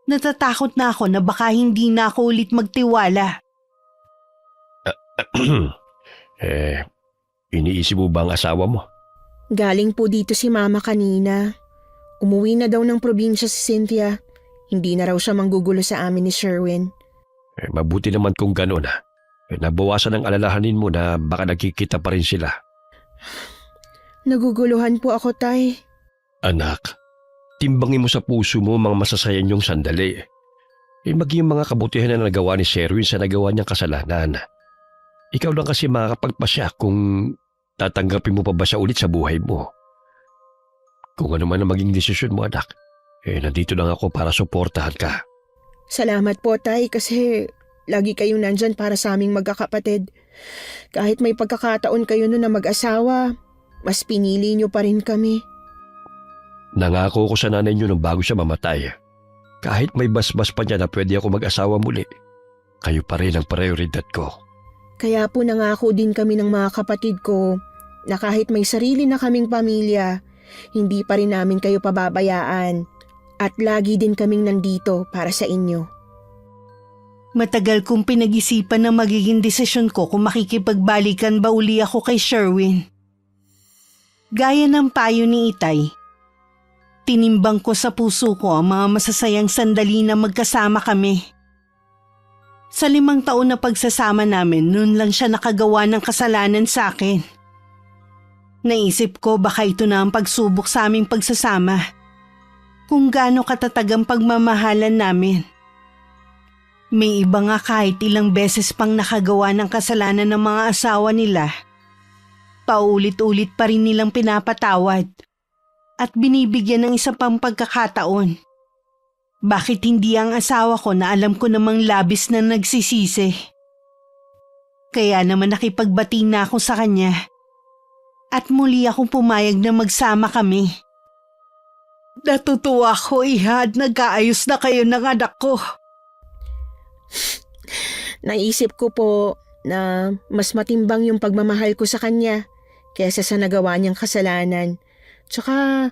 Natatakot na ako na baka hindi na ako ulit magtiwala. Iniisip mo ba ang asawa mo? Galing po dito si Mama kanina. Umuwi na daw ng probinsya si Cynthia. Hindi na raw siya manggugulo sa amin ni Sherwin. Mabuti naman kung gano'n nabawasan ang alalahanin mo na baka nagkikita pa rin sila. Naguguluhan po ako, Tay. Anak, timbangin mo sa puso mo mga masasaya niyong sandali. Maging mga kabutihan na nagawa ni Sherwin sa nagawa niyang kasalanan. Ikaw lang kasi makakapagpasya kung tatanggapin mo pa ba siya ulit sa buhay mo. Kung ano man ang maging desisyon mo, anak, nandito lang ako para suportahan ka. Salamat po, Tay, kasi lagi kayong nandyan para sa aming magkakapatid. Kahit may pagkakataon kayo nun na mag-asawa, mas pinili niyo pa rin kami. Nangako ko sa nanay niyo nung bago siya mamatay. Kahit may basbas pa niya na pwede ako mag-asawa muli, kayo pa rin ang prioridad ko. Kaya po nangako din kami ng mga kapatid ko na kahit may sarili na kaming pamilya, hindi pa rin namin kayo pababayaan at lagi din kaming nandito para sa inyo. Matagal kong pinag-isipan na magiging desisyon ko kung makikipagbalikan ba uli ako kay Sherwin. Gaya ng payo ni Itay, tinimbang ko sa puso ko ang mga masasayang sandali na magkasama kami. Sa 5 taon na pagsasama namin, noon lang siya nakagawa ng kasalanan sa akin. Naisip ko baka ito na ang pagsubok sa aming pagsasama. Kung gaano katatag ang pagmamahalan namin. May iba nga kahit ilang beses pang nakagawa ng kasalanan ng mga asawa nila. Paulit-ulit pa rin nilang pinapatawad at binibigyan ng isa pang pagkakataon. Bakit hindi ang asawa ko na alam ko namang labis na nagsisisi? Kaya naman nakipagbati na ako sa kanya at muli akong pumayag na magsama kami. Natutuwa ko, Iha, at nag-aayos na kayo ng anak ko. Naisip ko po na mas matimbang yung pagmamahal ko sa kanya kaysa sa nagawa niyang kasalanan. Tsaka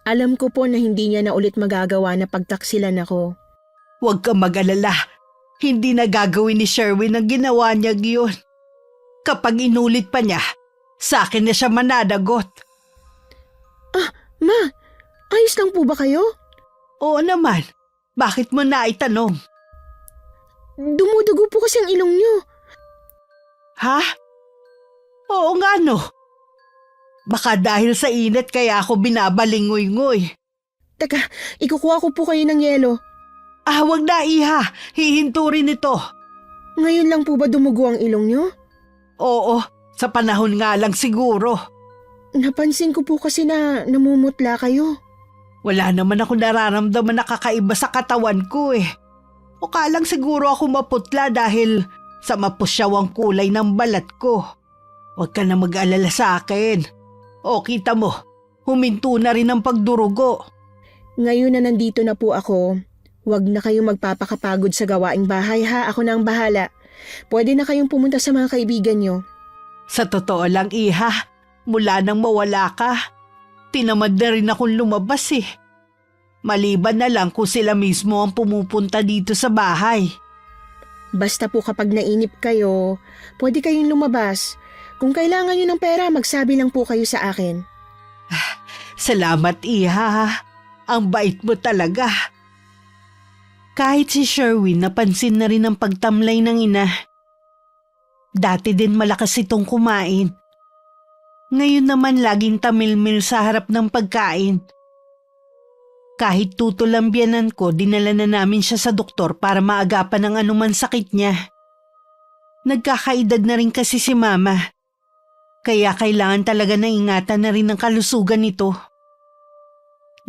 alam ko po na hindi niya na ulit magagawa na pagtaksilan ako. Huwag kang mag-alala. Hindi na gagawin ni Sherwin ang ginawa niya giyon. Kapag inulit pa niya, sa akin na siya mananagot. Ma, ayos lang po ba kayo? Oo naman. Bakit mo na itanong? Dumudugo po kasi ang ilong niyo. Ha? Oo nga no. Baka dahil sa init kaya ako binabalingoy-ngoy. Teka, ikukuha ko po kayo ng yelo. Wag na, Iha. Hihinto rin ito. Ngayon lang po ba dumugo ang ilong niyo? Oo, sa panahon nga lang siguro. Napansin ko po kasi na namumutla kayo. Wala naman ako nararamdaman na kakaiba sa katawan ko eh. O kalang siguro ako maputla dahil sa mapusyawang kulay ng balat ko. Huwag ka na mag-alala sa akin. O kita mo, huminto na rin ang pagdurugo. Ngayon na nandito na po ako, huwag na kayong magpapakapagod sa gawaing bahay ha, ako na ang bahala. Pwede na kayong pumunta sa mga kaibigan nyo. Sa totoo lang, Iha, mula nang mawala ka, tinamad na rin akong lumabas eh. Maliban na lang kung sila mismo ang pumupunta dito sa bahay. Basta po kapag nainip kayo, pwede kayong lumabas. Kung kailangan nyo ng pera, magsabi lang po kayo sa akin. Salamat, Iha. Ang bait mo talaga. Kahit si Sherwin napansin na rin ang pagtamlay ng ina. Dati din malakas itong kumain. Ngayon naman laging tamilmil sa harap ng pagkain. Kahit tutol ang biyanan ko, dinala na namin siya sa doktor para maagapan ang anuman sakit niya. Nagkakaedad na rin kasi si Mama. Kaya kailangan talaga na ingatan na rin ang kalusugan nito.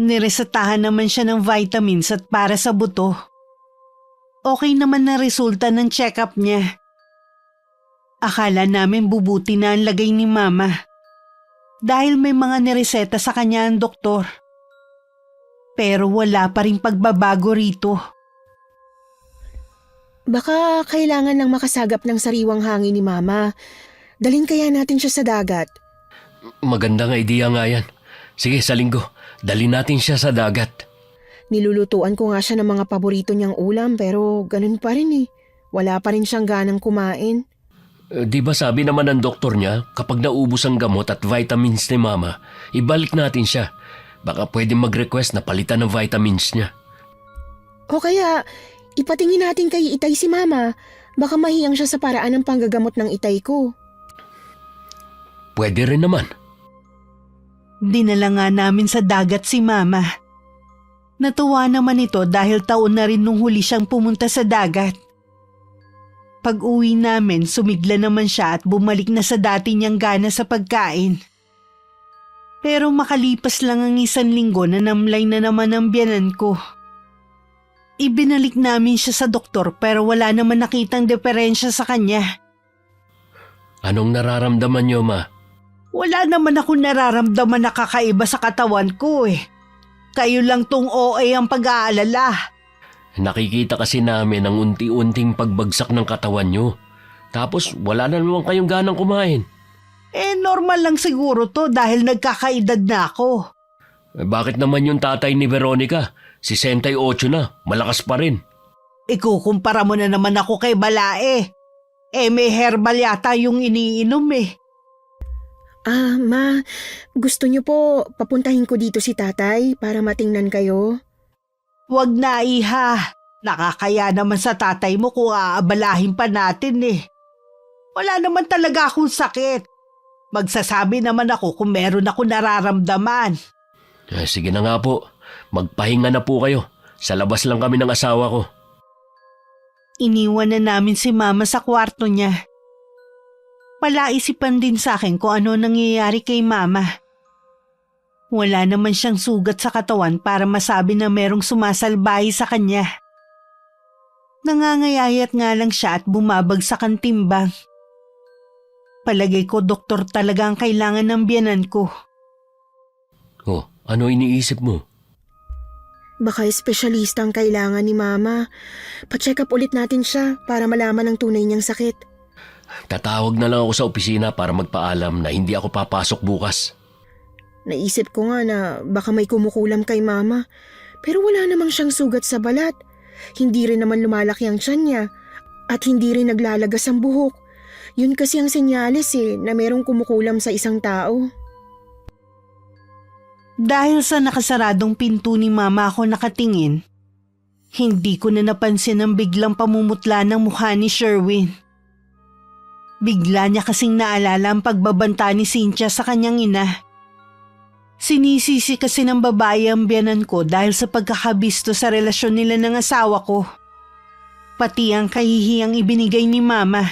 Niresetahan naman siya ng vitamins at para sa buto. Okay naman na resulta ng check-up niya. Akala namin bubuti na ang lagay ni Mama. Dahil may mga nireseta sa kanya ang doktor. Pero wala pa rin pagbabago rito. Baka kailangan lang makasagap ng sariwang hangin ni Mama. Dalhin kaya natin siya sa dagat. Magandang idea nga yan. Sige, sa linggo, dalhin natin siya sa dagat. Nilulutuan ko nga siya ng mga paborito niyang ulam pero ganun pa rin eh. Wala pa rin siyang ganang kumain. Di ba sabi naman ng doktor niya, kapag naubos ang gamot at vitamins ni Mama, ibalik natin siya. Baka pwede mag-request na palitan ng vitamins niya. O kaya, Ipatingin natin kay Itay si Mama. Baka mahiyang siya sa paraan ng panggagamot ng Itay ko. Pwede rin naman. Dinala nga namin sa dagat si Mama. Natuwa naman ito dahil taon na rin nung huli siyang pumunta sa dagat. Pag-uwi namin, sumigla naman siya at bumalik na sa dati niyang gana sa pagkain. Pero makalipas lang ang 1 linggo na namlay na naman ang biyanan ko. Ibinalik namin siya sa doktor pero wala naman nakitang diferensya sa kanya. Anong nararamdaman niyo, Ma? Wala naman ako nararamdaman na kakaiba sa katawan ko eh. Kayo lang tong OA ang pag-aalala. Nakikita kasi namin ang unti-unting pagbagsak ng katawan niyo. Tapos wala na naman kayong ganang kumain. Normal lang siguro to dahil nagkakaedad na ako. Bakit naman yung tatay ni Veronica? 68 na, malakas pa rin. Ikukumpara mo na naman ako kay Balae. May herbal yata yung iniinom eh. Ma, gusto niyo po papuntahin ko dito si tatay para matingnan kayo? Wag na, iha. Nakakaya naman sa tatay mo kung aabalahin pa natin eh. Wala naman talaga akong sakit. Magsasabi naman ako kung meron ako nararamdaman. Sige na nga po, magpahinga na po kayo. Sa labas lang kami ng asawa ko. Iniwan na namin si Mama sa kwarto niya. Palaisipan din sa akin kung ano nangyayari kay Mama. Wala naman siyang sugat sa katawan para masabi na merong sumasalbahe sa kanya. Nangangayayat nga lang siya at bumabagsak ang timbang. Palagay ko doktor talaga ang kailangan ng biyanan ko. Oh, ano iniisip mo? Baka espesyalista ang kailangan ni Mama. Pa-check up ulit natin siya para malaman ang tunay niyang sakit. Tatawag na lang ako sa opisina para magpaalam na hindi ako papasok bukas. Naisip ko nga na baka may kumukulam kay Mama. Pero wala namang siyang sugat sa balat. Hindi rin naman lumalaki ang tiyan niya. At hindi rin naglalagas ang buhok. Yun kasi ang senyales na merong kumukulam sa isang tao. Dahil sa nakasaradong pinto ni Mama ako nakatingin, hindi ko na napansin ang biglang pamumutla ng mukha ni Sherwin. Bigla niya kasing naalala ang pagbabanta ni Cynthia sa kanyang ina. Sinisisi kasi ng babae ang biyanan ko dahil sa pagkakabisto sa relasyon nila ng asawa ko. Pati ang kahihiyang ibinigay ni Mama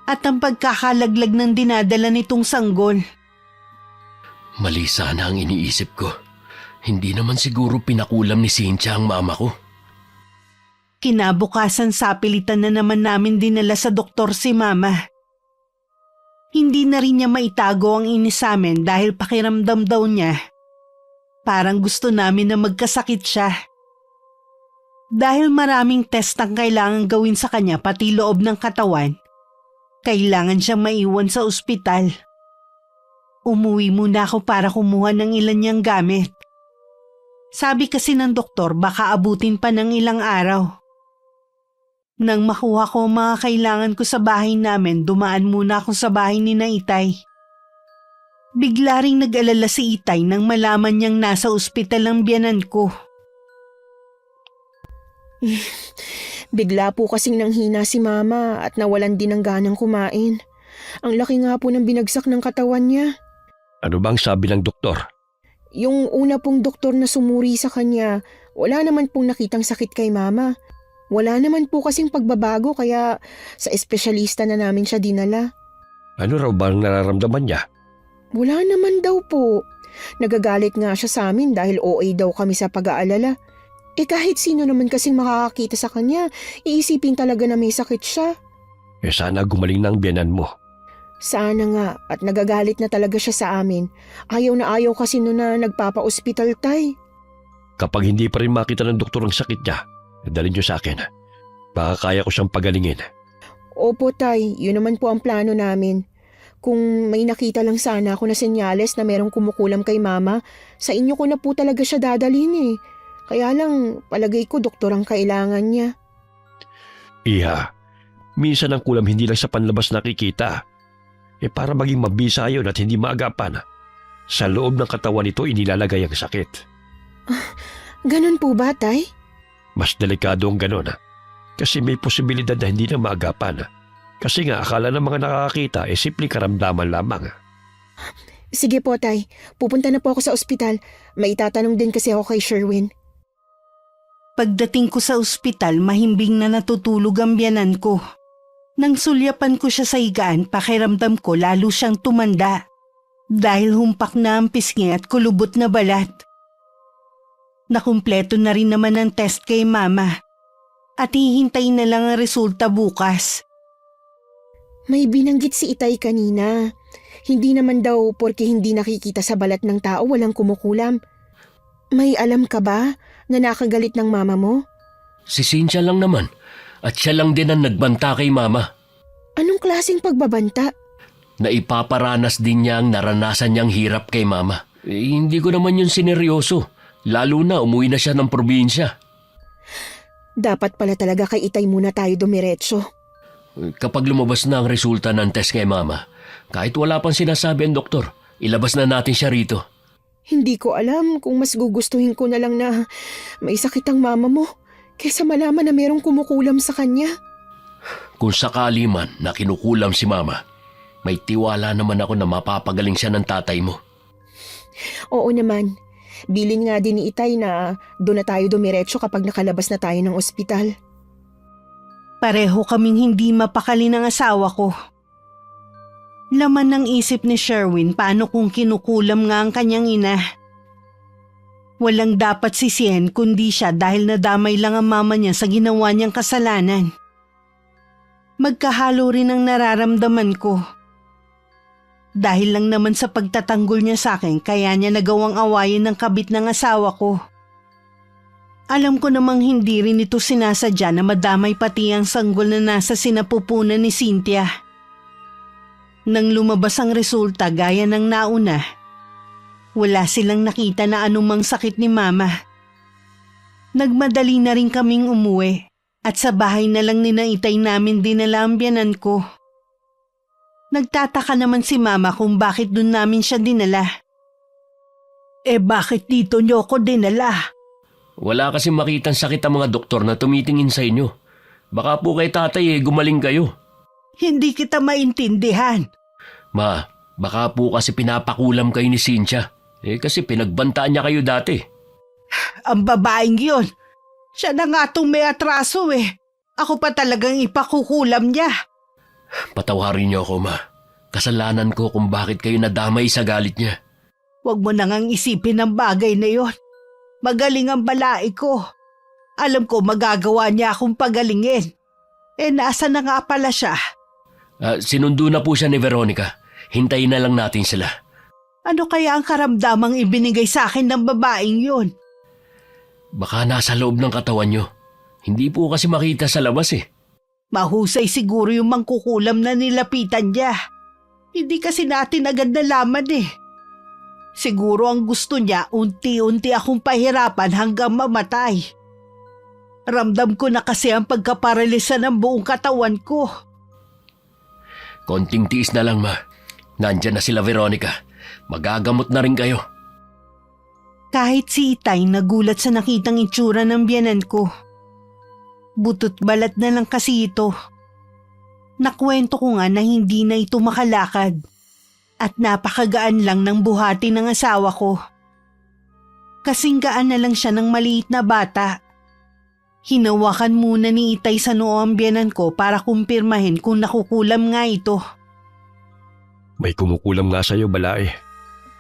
at ang pagkakalaglag ng dinadala nitong sanggol. Mali sana ang iniisip ko. Hindi naman siguro pinakulam ni Cynthia ang mama ko. Kinabukasan sapilitan na naman namin dinala sa doktor si Mama. Hindi na rin niya maitago ang inis sa amin dahil pakiramdam daw niya. Parang gusto namin na magkasakit siya. Dahil maraming test ang kailangan gawin sa kanya pati loob ng katawan, kailangan siyang maiwan sa ospital. Umuwi muna ako para kumuha ng ilan niyang gamit. Sabi kasi ng doktor baka abutin pa ng ilang araw. Nang makuha ko ang mga kailangan ko sa bahay namin, dumaan muna ako sa bahay ni na Itay. Bigla ring nag-alala si Itay nang malaman niyang nasa ospital ang biyanan ko. Bigla po kasing nanghina si Mama at nawalan din ng ganang kumain. Ang laki nga po ng binagsak ng katawan niya. Ano bang sabi ng doktor? Yung una pong doktor na sumuri sa kanya, wala naman pong nakitang sakit kay Mama. Wala naman po kasing pagbabago kaya sa espesyalista na namin siya dinala. Ano raw bang nararamdaman niya? Wala naman daw po. Nagagalit nga siya sa amin dahil OA daw kami sa pag-aalala. Kahit sino naman kasing makakakita sa kanya, iisipin talaga na may sakit siya. Sana gumaling ng biyanan mo. Sana nga at nagagalit na talaga siya sa amin. Ayaw na ayaw kasi noon na nagpapa-ospital tay. Kapag hindi pa rin makita ng doktor ang sakit niya, dalhin niyo sa akin. Baka kaya ko siyang pagalingin. Opo tay, yun naman po ang plano namin. Kung may nakita lang sana ako na senyales na merong kumukulam kay Mama, sa inyo ko na po talaga siya dadalhin. Kaya lang, palagay ko doktor ang kailangan niya. Iha, minsan ang kulam hindi lang sa panlabas nakikita. Para maging mabisa yun at hindi maagapan, sa loob ng katawan nito inilalagay ang sakit. Ganun po ba, tay? Mas delikado ang ganun. Kasi may posibilidad na hindi na maagapan. Kasi nga akala ng mga nakakakita simpleng karamdaman lamang. Sige po, Tay. Pupunta na po ako sa ospital. May itatanong din kasi ako kay Sherwin. Pagdating ko sa ospital, mahimbing na natutulog ang biyanan ko. Nang sulyapan ko siya sa higaan, pakiramdam ko lalo siyang tumanda. Dahil humpak na ang pisngi at kulubot na balat. Nakumpleto na rin naman ang test kay Mama. At hihintay na lang ang resulta bukas. May binanggit si Itay kanina. Hindi naman daw porke hindi nakikita sa balat ng tao walang kumukulam. May alam ka ba na nakagalit ng mama mo? Si Cynthia lang naman. At siya lang din ang nagbanta kay Mama. Anong klaseng pagbabanta? Naipaparanas din niya ang naranasan niyang hirap kay Mama. Hindi ko naman yun sineryoso. Lalo na umuwi na siya ng probinsya. Dapat pala talaga kay Itay muna tayo dumiretso. Kapag lumabas na ang resulta ng test kay Mama, kahit wala pang sinasabi ang doktor, ilabas na natin siya rito. Hindi ko alam kung mas gugustuhin ko na lang na may sakit ang mama mo kaysa malaman na merong kumukulam sa kanya. Kung sakali man na kinukulam si Mama, may tiwala naman ako na mapapagaling siya ng tatay mo. Oo naman. Bilin nga din ni Itay na doon na tayo dumiretso kapag nakalabas na tayo ng ospital. Pareho kaming hindi mapakali ng asawa ko. Laman ng isip ni Sherwin paano kung kinukulam nga ang kanyang ina. Walang dapat sisihin kundi siya dahil nadamay lang ang mama niya sa ginawa niyang kasalanan. Magkahalo rin ang nararamdaman ko. Dahil lang naman sa pagtatanggol niya sa akin kaya niya nagawang awayin ng kabit ng asawa ko. Alam ko namang hindi rin ito sinasadya na madamay pati ang sanggol na nasa sinapupunan ni Cynthia. Nang lumabas ang resulta gaya ng nauna, wala silang nakita na anumang sakit ni Mama. Nagmadali na rin kaming umuwi at sa bahay na lang ninaitay namin dinala ang biyanan ko. Nagtataka naman si Mama kung bakit dun namin siya dinala. Bakit dito niyo ko dinala? Wala kasi makitang sakit ang mga doktor na tumitingin sa inyo. Baka po kay tatay gumaling kayo. Hindi kita maintindihan. Ma, baka po kasi pinapakulam kayo ni Cynthia. Kasi pinagbantaan niya kayo dati. Ang babaeng yun. Siya na nga itong may atraso Ako pa talagang ipakukulam niya. Patawarin niyo ako, Ma. Kasalanan ko kung bakit kayo nadamay sa galit niya. Huwag mo nang isipin ang bagay na yon. Magaling ang balai ko. Alam ko magagawa niya akong pagalingin. Nasa na nga pala siya? Sinundo na po siya ni Veronica. Hintayin na lang natin sila. Ano kaya ang karamdamang ibinigay sa akin ng babaeng yun? Baka nasa loob ng katawan niyo. Hindi po kasi makita sa labas Mahusay siguro yung mangkukulam na nilapitan niya. Hindi kasi natin agad nalaman Siguro ang gusto niya unti-unti akong pahirapan hanggang mamatay. Ramdam ko na kasi ang pagkaparalisa ng buong katawan ko. Konting tiis na lang, Ma. Nandyan na sila Veronica. Magagamot na rin kayo. Kahit si Itay nagulat sa nakitang itsura ng biyanan ko. Butot balat na lang kasi ito. Nakwento ko nga na hindi na ito makalakad. At napakagaan lang ng buhati ng asawa ko. Kasing gaan na lang siya ng maliit na bata. Hinawakan muna ni Itay sa noo ang biyanan ko para kumpirmahin kung nakukulam nga ito. May kumukulam nga sa'yo, Balay.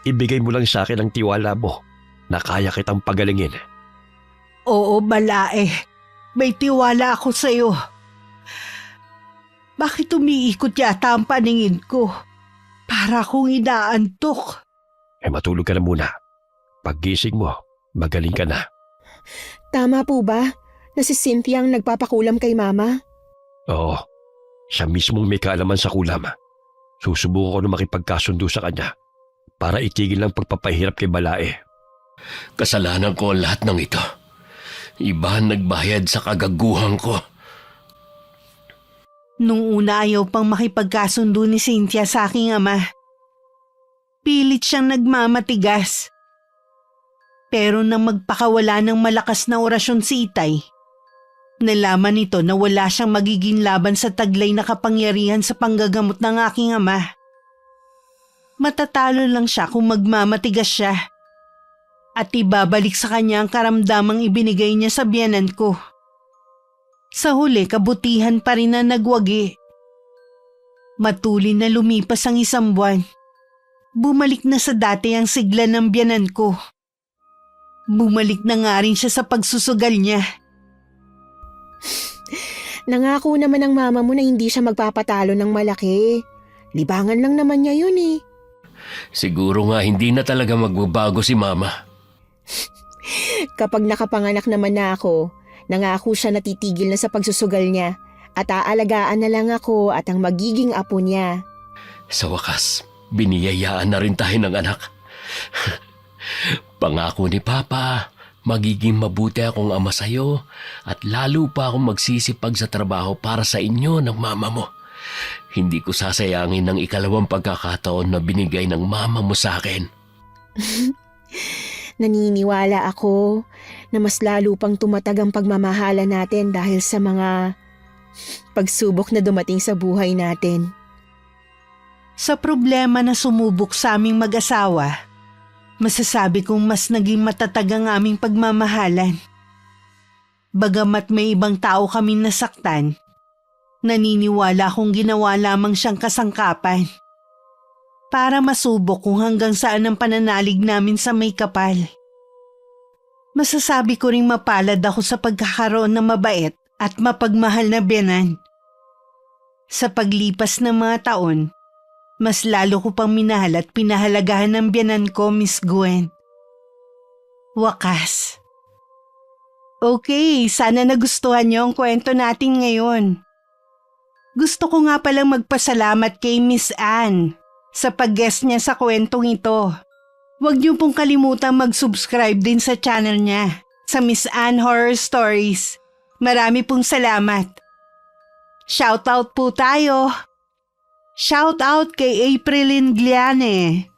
Ibigay mo lang sa akin ang tiwala mo na kaya kitang pagalingin. Oo, Balae. May tiwala ako sa'yo. Bakit umiikot yata ang paningin ko? Para akong inaantok. Matulog ka na muna. Paggising mo, magaling ka na. Tama po ba na si Cynthia ang nagpapakulam kay Mama? Oo, siya mismong may kaalaman sa kulam. Susubukan ko na makipagkasundo sa kanya para itigil ang pagpapahirap kay Balae. Kasalanan ko ang lahat ng ito. Iba ang nagbayad sa kagaguhan ko. Nung una ayaw pang makipagkasundo ni Cynthia sa aking ama. Pilit siyang nagmamatigas. Pero nang magpakawala ng malakas na orasyon si Itay, Nalaman nito na wala siyang magiging laban sa taglay na kapangyarihan sa panggagamot ng aking ama. Matatalo lang siya kung magmamatigas siya. At ibabalik sa kanya ang karamdamang ibinigay niya sa biyenan ko. Sa huli, kabutihan pa rin na nagwagi. Matulin na lumipas ang 1 buwan. Bumalik na sa dati ang sigla ng biyenan ko. Bumalik na nga rin siya sa pagsusugal niya. Nangako naman ng mama mo na hindi siya magpapatalo ng malaki. Libangan lang naman niya yun eh. Siguro nga hindi na talaga magbabago si Mama. Kapag nakapanganak naman na ako, nangako siya na titigil na sa pagsusugal niya at aalagaan na lang ako at ang magiging apo niya. Sa wakas, biniyayaan na rin tayo ng anak. Pangako ni Papa, magiging mabuti akong ama sa'yo at lalo pa akong magsisipag sa trabaho para sa inyo ng mama mo. Hindi ko sasayangin ang 2 pagkakataon na binigay ng mama mo sa akin. Naniniwala ako na mas lalo pang tumatag ang pagmamahala natin dahil sa mga pagsubok na dumating sa buhay natin. Sa problema na sumubok sa aming mag-asawa, masasabi kong mas naging matatag ang aming pagmamahalan. Bagamat may ibang tao kaming nasaktan, naniniwala kong ginawa lamang siyang kasangkapan para masubok kung hanggang saan ang pananalig namin sa may kapal. Masasabi ko ring mapalad ako sa pagkakaroon ng mabait at mapagmahal na biyenan. Sa paglipas ng mga taon, mas lalo ko pang minahal at pinahalagahan ng biyenan ko, Miss Gwen. Wakas. Okay, sana nagustuhan niyo ang kwento natin ngayon. Gusto ko nga palang magpasalamat kay Miss Anne sa pag-guest niya sa kwentong ito. Huwag niyo pong kalimutang mag-subscribe din sa channel niya, sa Miss Anne Horror Stories. Marami pong salamat. Shoutout po tayo. Shoutout kay Aprilyn Gliane.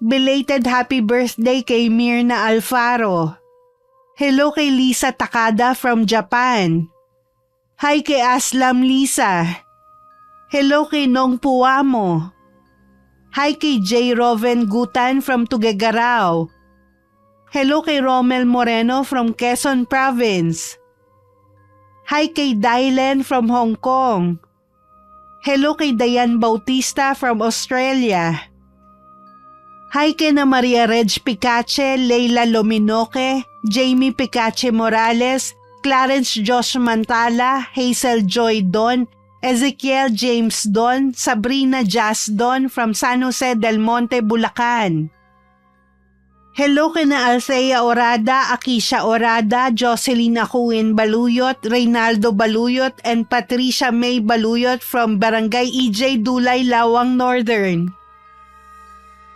Belated happy birthday kay Mirna Alfaro. Hello kay Lisa Takada from Japan. Hi kay Aslam Lisa. Hello kay Nong Puamo. Hi kay J. Roven Gutan from Tuguegarao. Hello kay Romel Moreno from Quezon Province. Hi kay Dylan from Hong Kong. Hello kay Dayan Bautista from Australia. Hi kay na Maria Reg Picache, Leila Lominoque, Jamie Picache Morales, Clarence Josh Mantala, Hazel Joy Don, Ezekiel James Don, Sabrina Jazz Don from San Jose del Monte, Bulacan. Hello kina Althea Orada, Akisha Orada, Jocelyn Acuin Baluyot, Reynaldo Baluyot, and Patricia May Baluyot from Barangay EJ Dulay, Lawang Northern.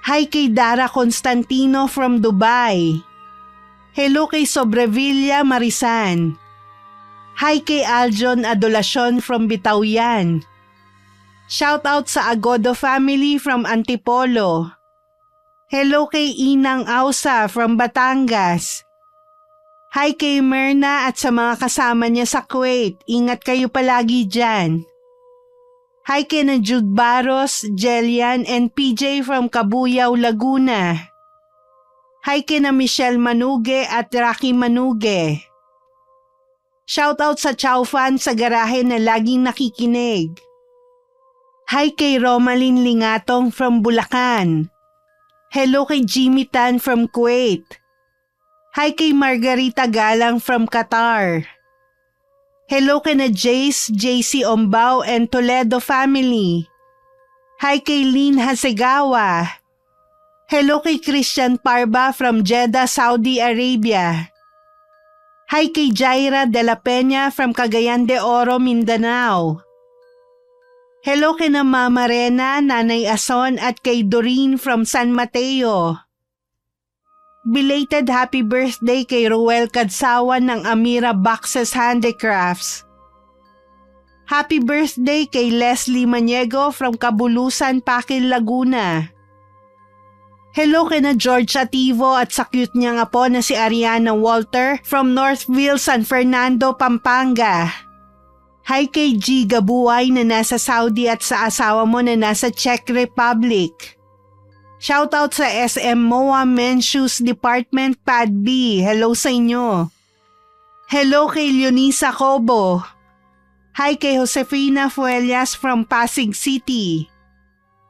Hi kay Dara Constantino from Dubai. Hello kay Sobrevilla Marisan. Hi kay Aljon Adolacion from Bitaoyan. Shout out sa Agodo family from Antipolo. Hello kay Inang Ausa from Batangas. Hi kay Myrna at sa mga kasama niya sa Kuwait. Ingat kayo palagi dyan. Hi kay na Jude Barros, Jelian, and PJ from Cabuyao, Laguna. Hi kay na Michelle Manuge at Rocky Manuge. Shoutout sa Chow fan sa garahe na laging nakikinig. Hi kay Romalyn Lingatong from Bulacan. Hello kay Jimmy Tan from Kuwait. Hi kay Margarita Galang from Qatar. Hello kay na Jace, JC Ombao, and Toledo family. Hi kay Lynn Hasegawa. Hello kay Christian Parba from Jeddah, Saudi Arabia. Hi kay Jaira de la Peña from Cagayan de Oro, Mindanao. Hello kay na Mama Rena, Nanay Ason, at kay Doreen from San Mateo. Belated happy birthday kay Ruel Kadsawan ng Amira Boxes Handicrafts. Happy birthday kay Leslie Maniego from Kabulusan, Pakil, Laguna. Hello kina George Ativo at sa cute niyang apo na si Ariana Walter from Northville, San Fernando, Pampanga. Hi kay G. Gabuay na nasa Saudi at sa asawa mo na nasa Czech Republic. Shoutout sa SM MOA Men's Shoes Department Pad B. Hello sa inyo. Hello kay Leonisa Cobo. Hi kay Josefina Fuellas from Pasig City.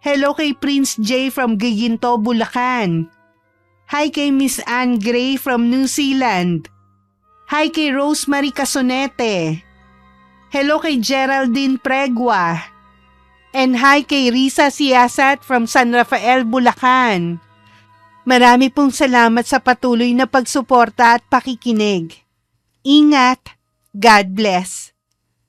Hello kay Prince J from Giginto, Bulacan. Hi kay Miss Anne Gray from New Zealand. Hi kay Rosemary Casonete. Hello kay Geraldine Pregua. And hi kay Risa Siasat from San Rafael, Bulacan. Marami pong salamat sa patuloy na pagsuporta at pakikinig. Ingat. God bless.